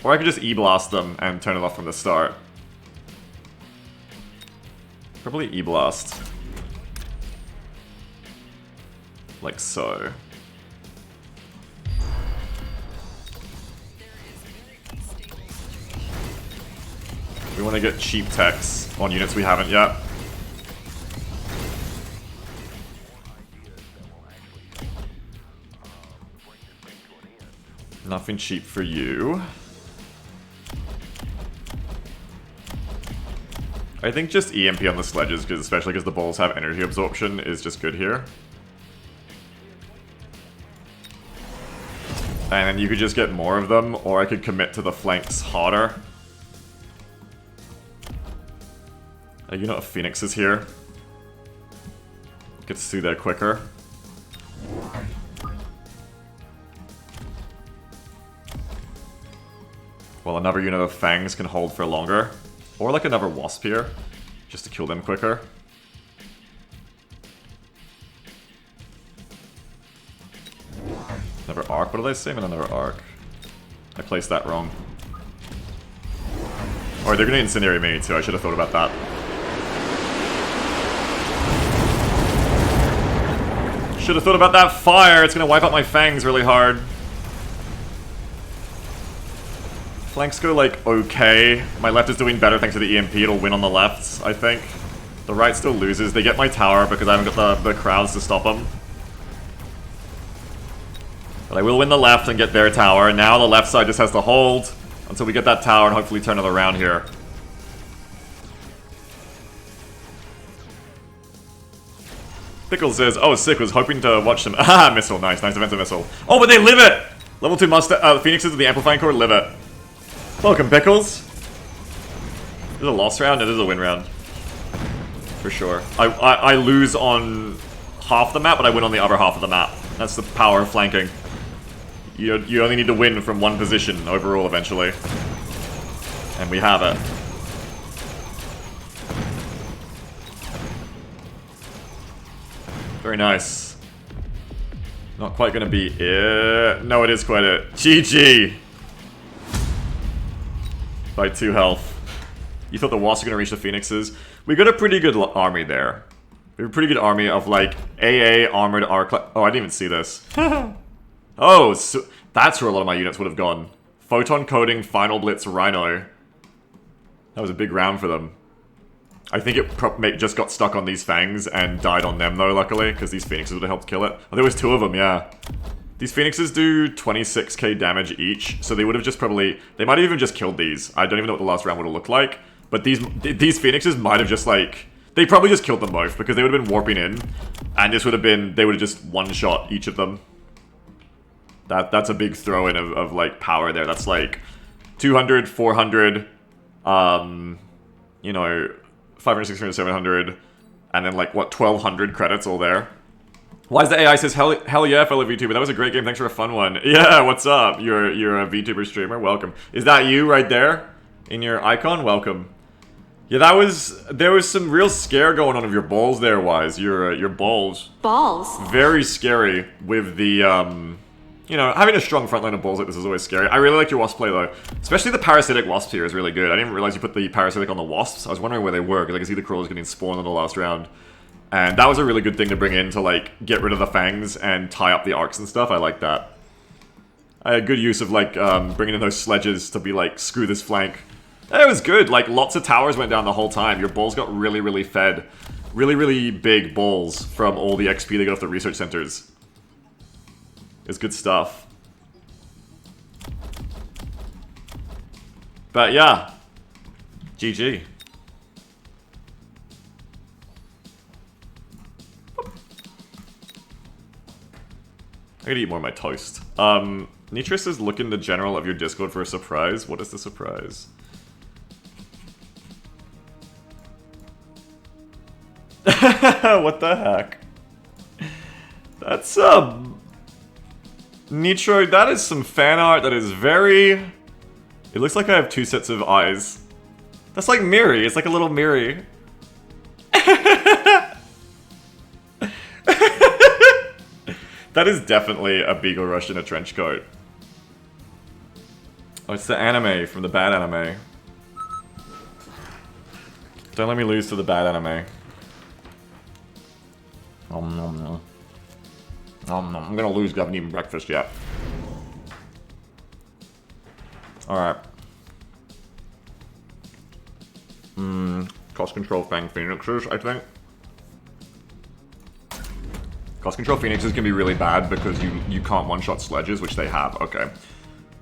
Or I could just E-blast them and turn it off from the start. Probably E-blast. Like so. We want to get cheap techs on units we haven't yet. Nothing cheap for you. I think just EMP on the sledges, especially because the balls have energy absorption, is just good here. And then you could just get more of them, or I could commit to the flanks harder. A unit of phoenixes here. Gets through there quicker. While another unit of fangs can hold for longer. Or like another wasp here, just to kill them quicker. Another arc, what did I say? Another arc. I placed that wrong. Or they're gonna incendiary me too, I should have thought about that. Should have thought about that fire, it's gonna wipe out my fangs really hard. Flanks go like okay. My left is doing better thanks to the EMP, it'll win on the left, I think. The right still loses, they get my tower because I haven't got the crowds to stop them. But I will win the left and get their tower, and now the left side just has to hold until we get that tower and hopefully turn it around here. Pickles says, oh sick, was hoping to watch some missile, nice defensive missile. Oh, but they live it! Level 2 Phoenixes with the Amplifying Core live it. Welcome, Pickles! Is it a loss round? It is a win round. For sure. I lose on half the map, but I win on the other half of the map. That's the power of flanking. You only need to win from one position overall eventually. And we have it. Very nice. Not quite gonna be it. No, it is quite it. GG! By 2 health. You thought the Wasps were gonna reach the Phoenixes? We got a pretty good army there. We have a pretty good army of like AA armored arc. Oh, I didn't even see this. Oh, so that's where a lot of my units would have gone. Photon Coding, Final Blitz, Rhino. That was a big round for them. I think it just got stuck on these fangs and died on them though, luckily, because these phoenixes would have helped kill it. Oh, there was 2 of them, yeah. These phoenixes do 26k damage each, so they would have just probably... They might have even just killed these. I don't even know what the last round would have looked like. But these phoenixes might have just like... They probably just killed them both, because they would have been warping in. And this would have been... They would have just one-shot each of them. That's a big throw-in of like, power there. That's like 200, 400, you know, 500, 600, 700, and then like, what, 1200 credits all there. Why is the AI says, hell yeah, fellow VTuber, that was a great game, thanks for a fun one. Yeah, what's up? You're a VTuber streamer, welcome. Is that you right there? In your icon? Welcome. Yeah, there was some real scare going on of your balls there, Wise. Your balls. Balls? Very scary with the, you know, having a strong front line of balls like this is always scary. I really like your wasp play though. Especially the parasitic wasp here is really good. I didn't realize you put the parasitic on the wasps. I was wondering where they were, because I could see the crawlers getting spawned in the last round. And that was a really good thing to bring in to like, get rid of the fangs and tie up the arcs and stuff. I like that. I had good use of like, bringing in those sledges to be like, screw this flank. It was good, like lots of towers went down the whole time. Your balls got really, really fed. Really, really big balls from all the XP they got off the research centers. It's good stuff. But yeah, GG. I gotta eat more of my toast. Nitra says, look in the general of your Discord for a surprise. What is the surprise? What the heck? That's, Nitro, that is some fan art that is very... It looks like I have two sets of eyes. That's like Miri. It's like a little Miri. That is definitely a Beagle Rush in a trench coat. Oh, it's the anime from the bad anime. Don't let me lose to the bad anime. Nom nom nom. Nom nom. I'm gonna lose because I haven't eaten breakfast yet. Alright. Cost control fang phoenixes, I think. Cost control phoenixes can be really bad because you can't one-shot sledges, which they have. Okay.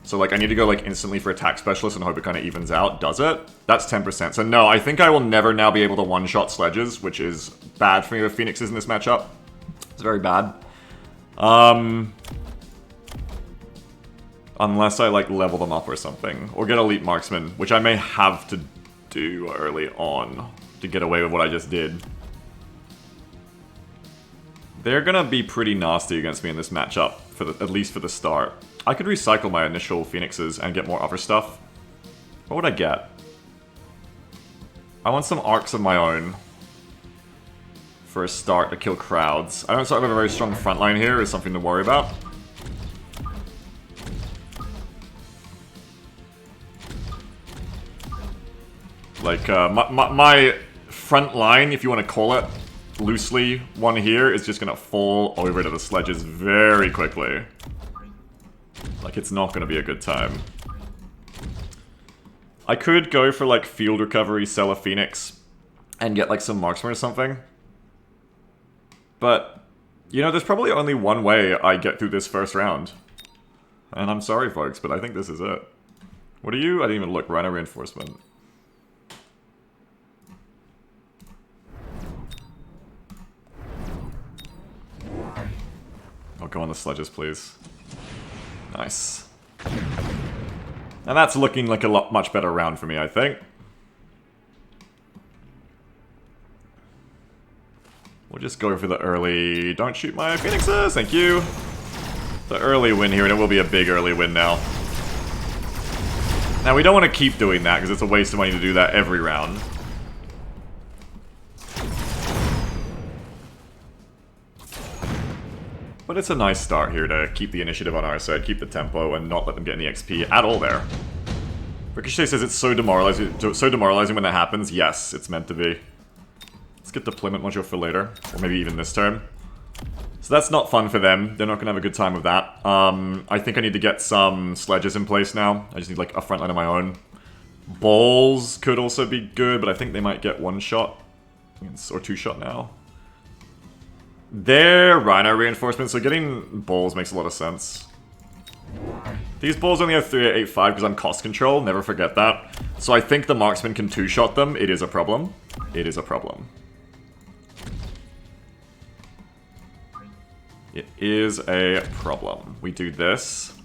So, like, I need to go, like, instantly for attack specialist and hope it kind of evens out. Does it? That's 10%. So, no, I think I will never now be able to one-shot sledges, which is bad for me with phoenixes in this matchup. It's very bad. Unless I, like, level them up or something. Or get elite marksman, which I may have to do early on to get away with what I just did. They're gonna be pretty nasty against me in this matchup, at least for the start. I could recycle my initial phoenixes and get more other stuff. What would I get? I want some arcs of my own for a start to kill crowds. I don't sort of have a very strong front line here, is something to worry about. Like, my front line, if you want to call it, loosely, one here is just gonna fall over to the sledges very quickly. Like, it's not gonna be a good time. I could go for, like, field recovery, sell a phoenix, and get, like, some marksman or something. But, you know, there's probably only one way I get through this first round. And I'm sorry, folks, but I think this is it. What are you? I didn't even look. Rhino reinforcement. I'll go on the sledges, please. Nice. And that's looking like a much better round for me, I think. We'll just go for the early... Don't shoot my phoenixes, thank you! The early win here, and it will be a big early win now. Now, we don't want to keep doing that, because it's a waste of money to do that every round. But it's a nice start here to keep the initiative on our side, keep the tempo, and not let them get any XP at all there. Ricochet says it's so demoralizing when that happens. Yes, it's meant to be. Let's get deployment module for later, or maybe even this turn. So that's not fun for them. They're not going to have a good time with that. I think I need to get some sledges in place now. I just need like a front line of my own. Balls could also be good, but I think they might get one shot. Or two shot now. They're Rhino reinforcements, so getting balls makes a lot of sense. These balls only have 385 because I'm cost control, never forget that. So I think the marksman can two-shot them. It is a problem. It is a problem. It is a problem. We do this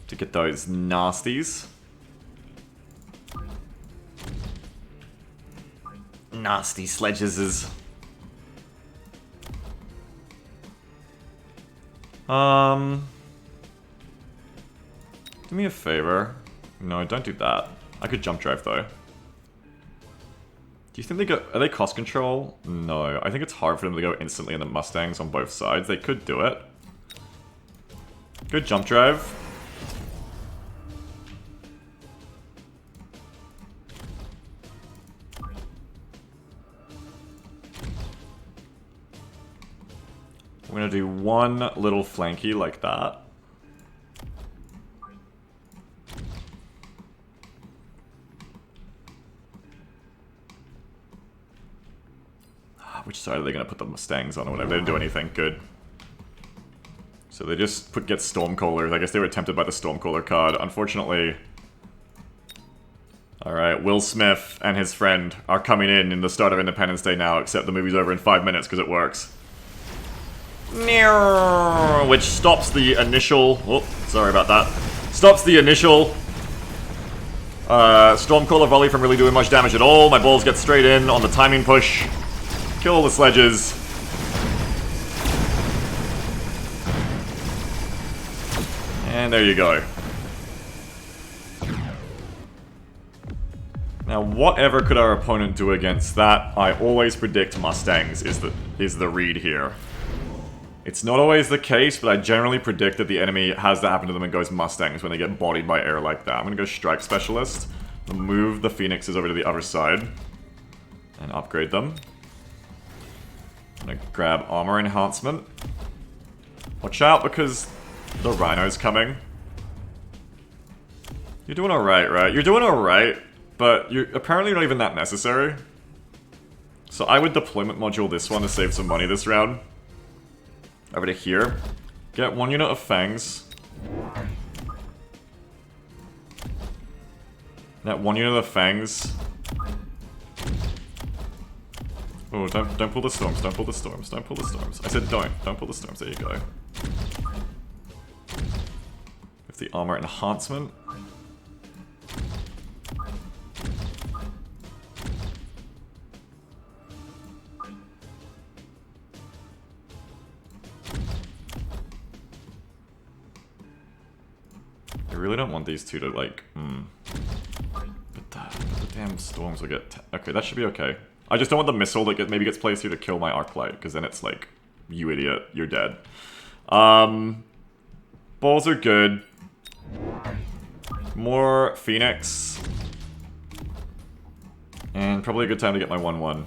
to get those nasties. Nasty sledges is... Do me a favor. No, don't do that. I could jump drive though. Do you think they go... Are they cost control? No. I think it's hard for them to go instantly in the Mustangs on both sides. They could do it. Good jump drive. We're gonna do one little flanky like that. Which side are they gonna put the Mustangs on or whatever? They didn't do anything good. So they just get Stormcallers. I guess they were tempted by the Stormcaller card. Unfortunately... Alright, Will Smith and his friend are coming in the start of Independence Day now, except the movie's over in 5 minutes because it works. Which stops the initial... Oh, sorry about that. Stops the initial Stormcaller volley from really doing much damage at all. My balls get straight in on the timing push. Kill all the sledges. And there you go. Now, whatever could our opponent do against that? I always predict Mustangs is the read here. It's not always the case, but I generally predict that the enemy has that happen to them and goes Mustangs when they get bodied by air like that. I'm gonna go Strike Specialist, move the Phoenixes over to the other side, and upgrade them. I'm gonna grab Armor Enhancement. Watch out, because the Rhino's coming. You're doing alright, right? You're doing alright. But you're apparently not even that necessary. So I would deployment module this one to save some money this round. Over to here. Get 1 unit of fangs. That 1 unit of fangs. Oh, don't pull the storms, don't pull the storms, don't pull the storms. I said don't pull the storms, there you go. With the armor enhancement. I really don't want these two to, like, But the damn storms will get... Okay, that should be okay. I just don't want the missile that maybe gets placed here to kill my Arclight, because then it's like, you idiot, you're dead. Balls are good. More Phoenix. And probably a good time to get my 1-1.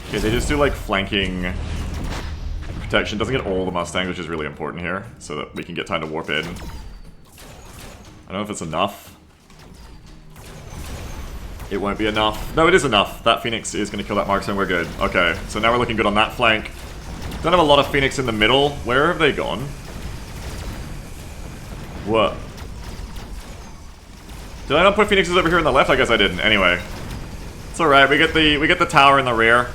Okay, they just do, like, flanking... protection. Doesn't get all the Mustangs, which is really important here, so that we can get time to warp in. I don't know if it's enough. It won't be enough. No, it is enough. That Phoenix is going to kill that marksman. We're good. Okay, so now we're looking good on that flank. Don't have a lot of Phoenix in the middle. Where have they gone? What? Did I not put Phoenixes over here on the left? I guess I didn't. Anyway, it's all right. We get the tower in the rear.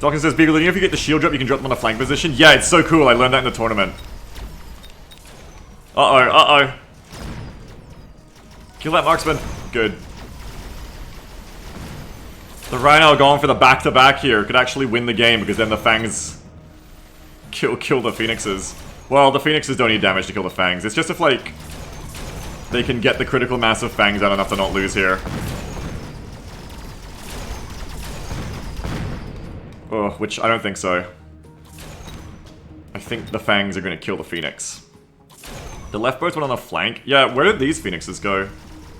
Dawkins says, Beagle, if you get the shield drop, you can drop them on a flank position. Yeah, it's so cool. I learned that in the tournament. Uh-oh. Kill that marksman. Good. The Rhino going for the back-to-back here could actually win the game, because then the Fangs kill the Phoenixes. Well, the Phoenixes don't need damage to kill the Fangs. It's just if, like, they can get the critical mass of Fangs out enough to not lose here. Oh, which I don't think so. I think the Fangs are going to kill the Phoenix. The left boats went on the flank. Yeah, where did these Phoenixes go?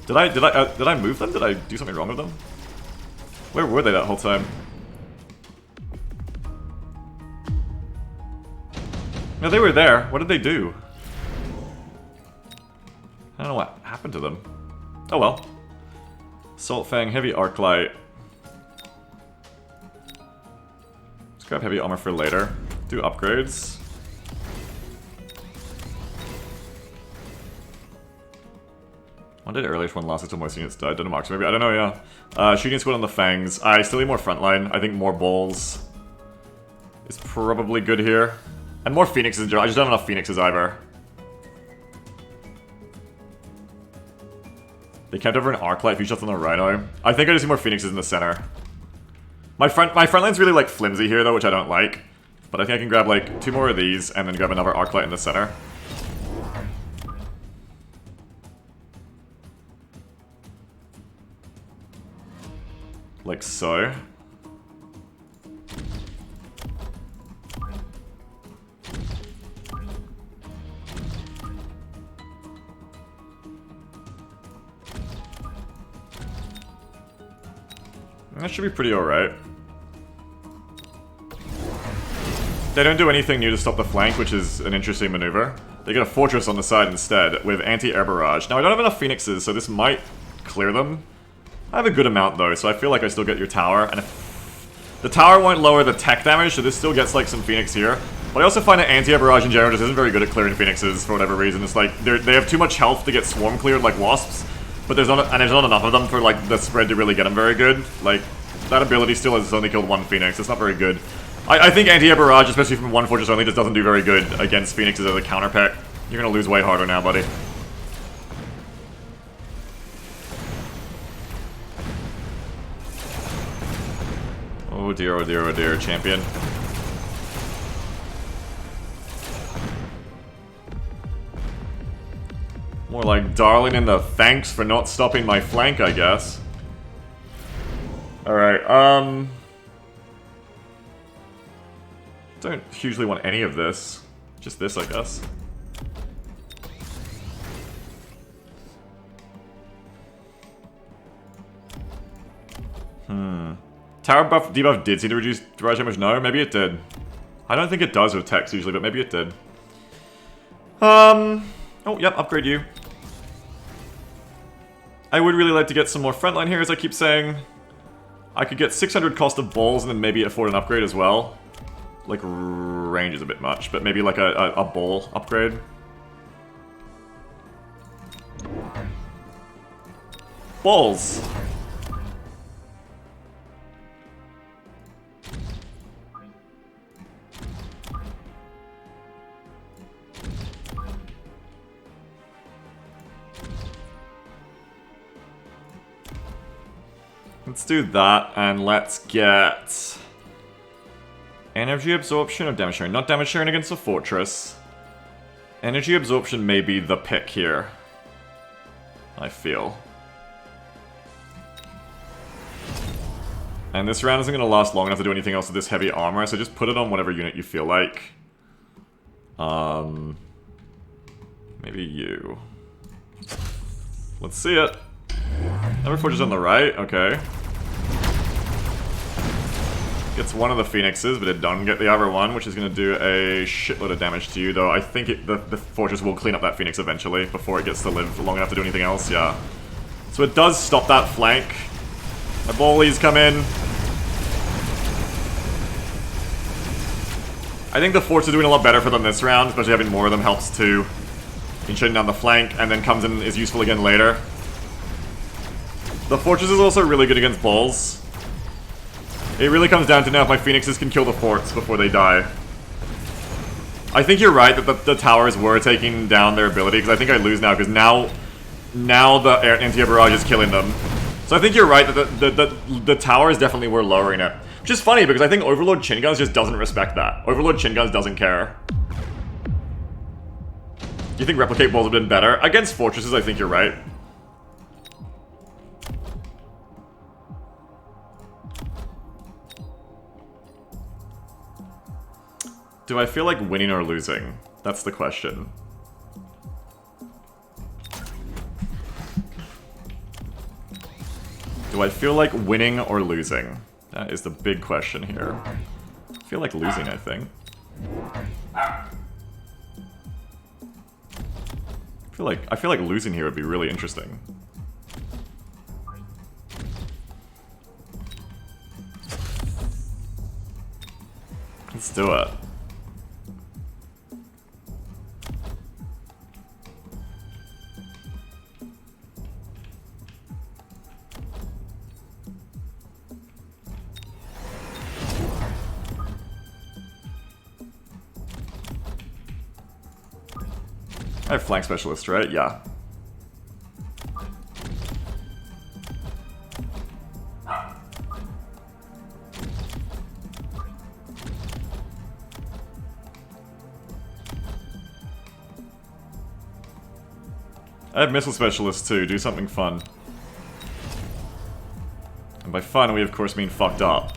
Did I move them? Did I do something wrong with them? Where were they that whole time? No, they were there. What did they do? I don't know what happened to them. Oh well. Salt Fang, Heavy Arclight. Let's grab Heavy Armor for later. Do upgrades. One did earlier one last until most units died. Did a marks maybe? I don't know, yeah. Shooting squad on the Fangs. I still need more frontline. I think more balls is probably good here. And more Phoenixes in general. I just don't have enough Phoenixes either. They camped over an Arclight, few shots on the Rhino. I think I just need more Phoenixes in the center. My front line's really like flimsy here though, which I don't like. But I think I can grab like 2 more of these and then grab another Arclight in the center. Like so. That should be pretty alright. They don't do anything new to stop the flank, which is an interesting maneuver. They get a fortress on the side instead, with anti-air barrage. Now, I don't have enough Phoenixes, so this might clear them. I have a good amount, though, so I feel like I still get your tower. And if the tower won't lower the tech damage, so this still gets, like, some Phoenix here. But I also find that anti-air barrage in general just isn't very good at clearing Phoenixes for whatever reason. It's like, they have too much health to get swarm cleared like Wasps. But there's not enough of them for like the spread to really get them very good. Like, that ability still has only killed one Phoenix. It's not very good. I think anti-air barrage, especially from one fortress only, just doesn't do very good against Phoenixes as a counter pack. You're gonna lose way harder now, buddy. Oh dear, oh dear, oh dear, champion. More like darling in the thanks for not stopping my flank, I guess. Alright, don't hugely want any of this. Just this, I guess. Tower buff, debuff did seem to reduce barrage damage. No, maybe it did. I don't think it does with text usually, but maybe it did. Oh, yep, upgrade you. I would really like to get some more frontline here, as I keep saying. I could get 600 cost of balls and then maybe afford an upgrade as well. Like, range is a bit much, but maybe like a ball upgrade. Balls! Let's do that, and let's get energy absorption or damage sharing. Not damage sharing against a fortress. Energy absorption may be the pick here, I feel. And this round isn't going to last long enough to do anything else with this heavy armor, so just put it on whatever unit you feel like. Maybe you. Let's see it. Every fortress on the right, okay. Gets one of the Phoenixes, but it doesn't get the other one, which is going to do a shitload of damage to you, though I think the fortress will clean up that Phoenix eventually, before it gets to live long enough to do anything else, yeah. So it does stop that flank. My bullies come in. I think the forts are doing a lot better for them this round, especially having more of them helps too. In shutting down the flank, and then comes in and is useful again later. The fortress is also really good against balls. It really comes down to now if my Phoenixes can kill the forts before they die. I think you're right that the towers were taking down their ability, because I think I lose now, because now the anti-air barrage is killing them. So I think you're right that the towers definitely were lowering it. Which is funny, because I think Overlord Chin Guns just doesn't respect that. Overlord Chin Guns doesn't care. You think Replicate Balls have been better? Against fortresses, I think you're right. Do I feel like winning or losing? That's the question. Do I feel like winning or losing? That is the big question here. I feel like losing, I think. I feel like losing here would be really interesting. Let's do it. I have flank specialist, right? Yeah. I have missile specialists too, do something fun. And by fun, we of course mean fucked up.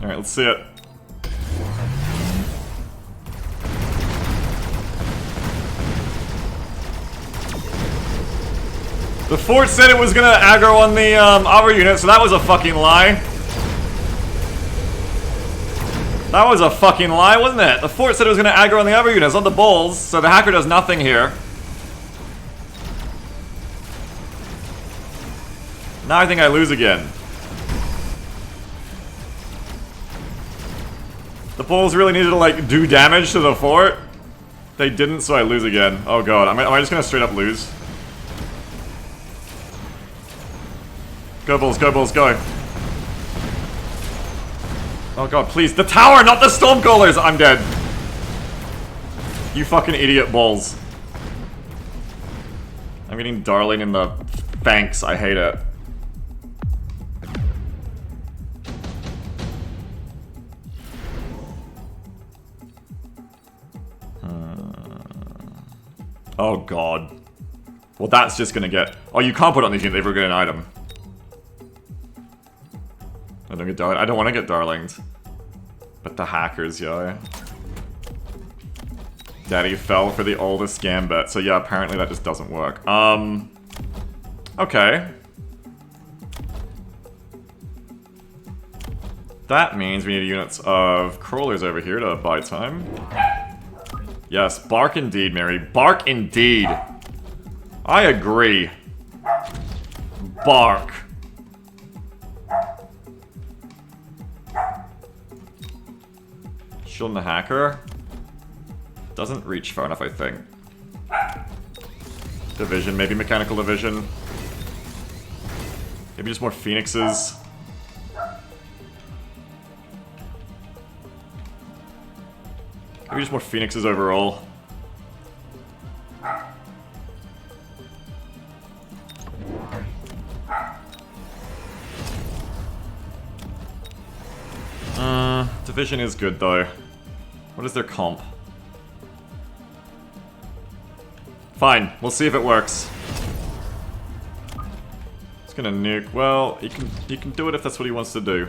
Alright, let's see it. The fort said it was gonna aggro on the other unit, so that was a fucking lie. That was a fucking lie, wasn't it? The fort said it was gonna aggro on the other units, not the bulls, so the hacker does nothing here. Now I think I lose again. The balls really needed to, like, do damage to the fort. They didn't, so I lose again. Oh god, am I just gonna straight up lose? Go Bulls, go Bulls, go. Oh god, please. The tower, not the Stormcallers! I'm dead. You fucking idiot balls. I'm getting Darling in the thanks. I hate it. Oh god. Well, that's just gonna get... Oh, you can't put it on these units. They've got an item. I don't get Darling. I don't want to get Darlinged. But the hackers, yo. Daddy fell for the oldest gambit. So yeah, apparently that just doesn't work. Okay. That means we need units of crawlers over here to buy time. Yes, bark indeed, Mary. Bark indeed. I agree. Bark. Shield and the hacker. Doesn't reach far enough, I think. Division, maybe mechanical division. Maybe just more phoenixes. Maybe just more phoenixes overall. Division is good though. What is their comp? Fine, we'll see if it works. It's gonna nuke. Well, he can do it if that's what he wants to do.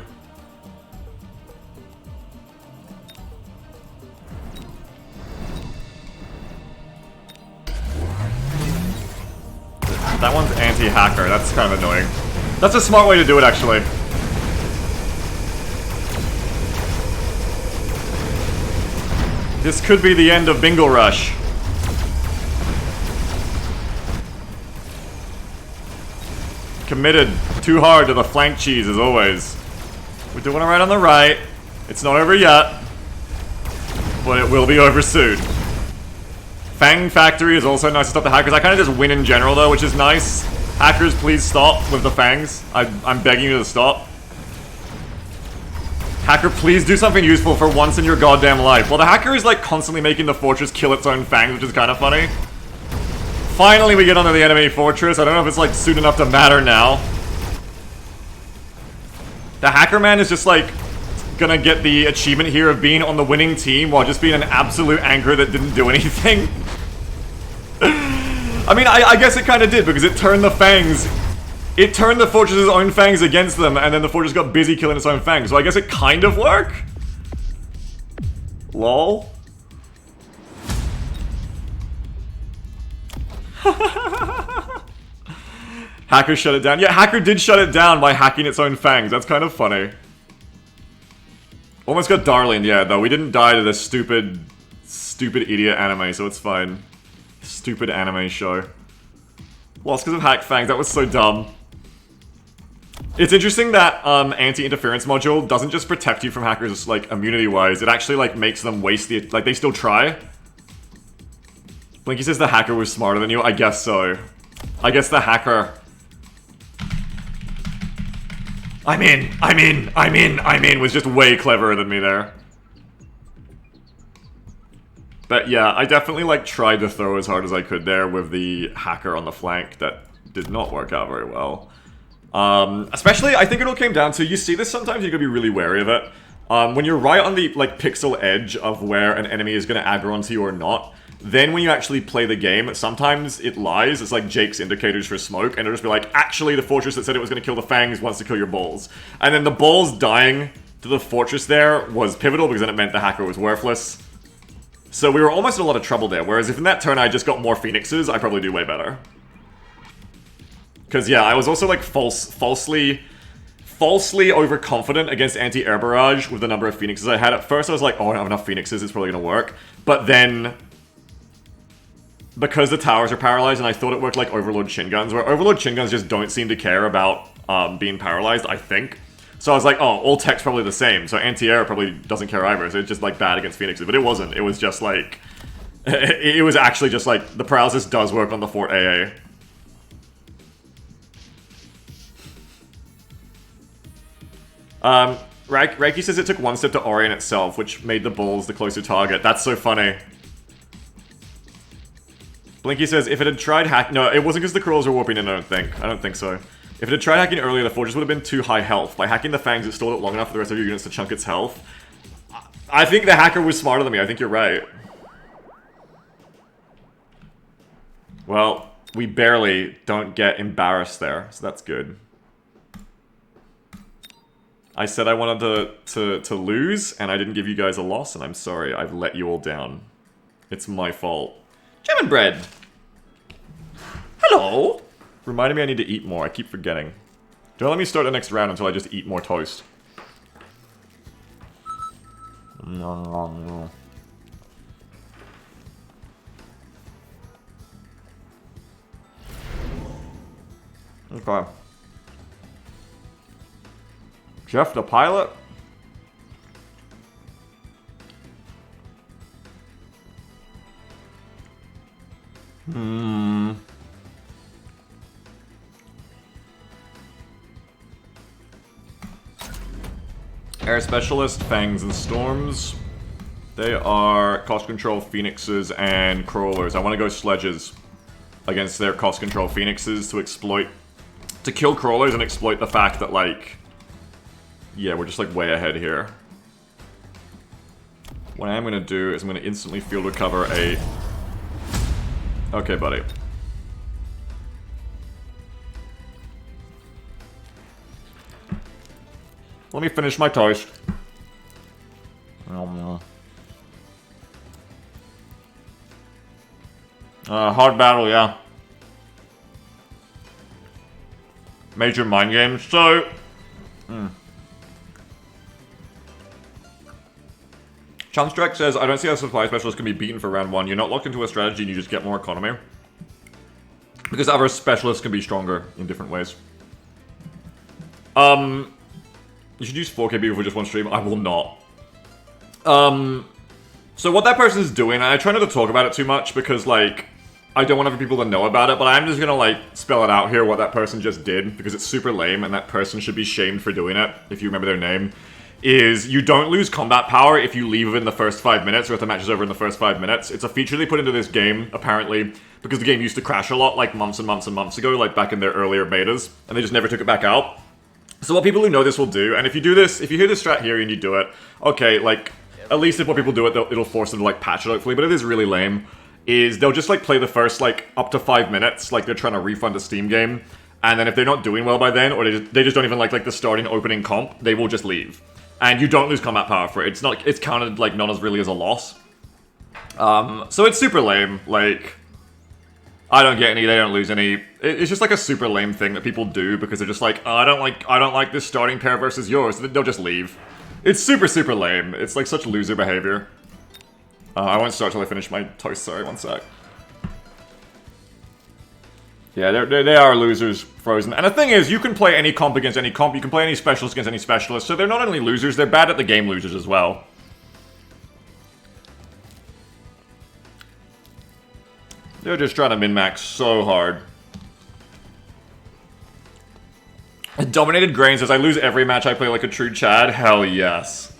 That one's anti-hacker. That's kind of annoying. That's a smart way to do it, actually. This could be the end of Bingle Rush. Committed too hard to the flank cheese, as always. We're doing it right on the right. It's not over yet. But it will be over soon. Fang Factory is also nice to stop the hackers. I kind of just win in general, though, which is nice. Hackers, please stop with the fangs. I'm begging you to stop. Hacker, please do something useful for once in your goddamn life. Well, the hacker is, like, constantly making the fortress kill its own fangs, which is kind of funny. Finally, we get onto the enemy fortress. I don't know if it's, like, soon enough to matter now. The hacker man is just, like, gonna get the achievement here of being on the winning team while just being an absolute anchor that didn't do anything. I mean, I guess it kind of did, because it turned the fangs... It turned the fortress's own fangs against them, and then the fortress got busy killing its own fangs. So I guess it kind of worked? Lol. Hacker shut it down. Yeah, Hacker did shut it down by hacking its own fangs. That's kind of funny. Almost got Darling, yeah, though. We didn't die to this stupid idiot anime, so it's fine. Stupid anime show. Lost because of hacked fangs. That was so dumb. It's interesting that anti-interference module doesn't just protect you from hackers, like, immunity-wise. It actually, like, makes them waste the... Like, they still try. Blinky says the hacker was smarter than you. I guess so. I guess the hacker... I'm in, was just way cleverer than me there. But yeah, I definitely, like, tried to throw as hard as I could there with the hacker on the flank. That did not work out very well. Especially, I think it all came down to, you see this sometimes, you gotta be really wary of it. When you're right on the, like, pixel edge of where an enemy is gonna aggro onto you or not, then when you actually play the game, sometimes it lies. It's like Jake's indicators for smoke, and it'll just be like, actually, the fortress that said it was gonna kill the fangs wants to kill your balls. And then the balls dying to the fortress there was pivotal, because then it meant the hacker was worthless. So we were almost in a lot of trouble there, whereas if in that turn I just got more phoenixes, I probably do way better. Because yeah, I was also like falsely overconfident against anti-air barrage with the number of phoenixes I had. At first I was like, oh, I don't have enough phoenixes, it's probably gonna work. But then, because the towers are paralyzed and I thought it worked like Overlord Shin Guns, where Overlord Shin Guns just don't seem to care about being paralyzed, I think. So I was like, oh, all tech's probably the same, so anti-air probably doesn't care either, so it's just like bad against Phoenixes. But it wasn't. It was just like... It was actually just like, the paralysis does work on the Fort AA. Reiki says it took one step to orient itself, which made the balls the closer target. That's so funny. Blinky says, if it had tried hacking... No, it wasn't because the crawlers were warping in, I don't think so. If it had tried hacking earlier, the fortress would have been too high health. By hacking the fangs, it stalled it long enough for the rest of your units to chunk its health. I think the hacker was smarter than me. I think you're right. Well, we barely don't get embarrassed there, so that's good. I said I wanted to lose, and I didn't give you guys a loss, and I'm sorry. I've let you all down. It's my fault. German bread! Hello! Reminded me I need to eat more. I keep forgetting. Don't let me start the next round until I just eat more toast. Okay. Jeff the pilot? Air Specialist, Fangs and Storms. They are cost control Phoenixes and Crawlers. I want to go Sledges against their cost control Phoenixes to kill Crawlers and exploit the fact that, like, yeah, we're just, like, way ahead here. What I am going to do is I'm going to instantly field recover a... Okay, buddy. Let me finish my toast. Hard battle, yeah. Major mind games, so... Chumstrek says, I don't see how supply specialists can be beaten for round 1. You're not locked into a strategy and you just get more economy. Because other specialists can be stronger in different ways. You should use 4KB for just one stream. I will not. So what that person's doing, I try not to talk about it too much because, like, I don't want other people to know about it, but I'm just gonna, like, spell it out here what that person just did, because it's super lame, and that person should be shamed for doing it, if you remember their name. Is you don't lose combat power if you leave within the first 5 minutes, or if the match is over in the first 5 minutes. It's a feature they put into this game, apparently, because the game used to crash a lot, like, months and months and months ago, like, back in their earlier betas, and they just never took it back out. So what people who know this will do, and if you do this, if you hear this strat here and you do it, okay, like, at least if more people do it, it'll force them to, like, patch it, hopefully, but it is really lame, is they'll just, like, play the first, like, up to 5 minutes, like they're trying to refund a Steam game, and then if they're not doing well by then, or they just don't even like the starting opening comp, they will just leave. And you don't lose combat power for it. It's counted, like, not as really as a loss. So it's super lame, like... I don't get any, they don't lose any. It's just like a super lame thing that people do because they're just like, oh, I don't like this starting pair versus yours. So they'll just leave. It's super, super lame. It's like such loser behavior. I won't start till I finish my toast. Sorry, one sec. Yeah, they are losers, Frozen. And the thing is, you can play any comp against any comp. You can play any specialist against any specialist. So they're not only losers, they're bad at the game losers as well. They're just trying to min-max so hard. Dominated Grain says, I lose every match I play like a true Chad. Hell yes.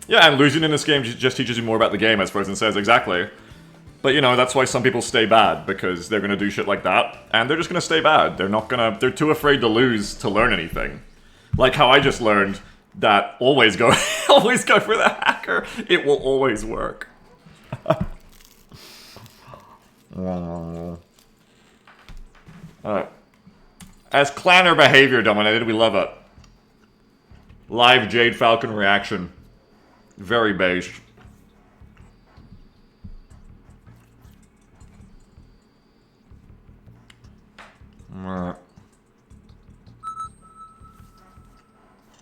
Yeah, and losing in this game just teaches you more about the game, as Frozen says, exactly. But, you know, that's why some people stay bad, because they're gonna do shit like that, and they're just gonna stay bad. They're too afraid to lose to learn anything. Like how I just learned that always go for the hacker. It will always work. Alright. As clanner behavior dominated, we love it. Live Jade Falcon reaction. Very based. Alright.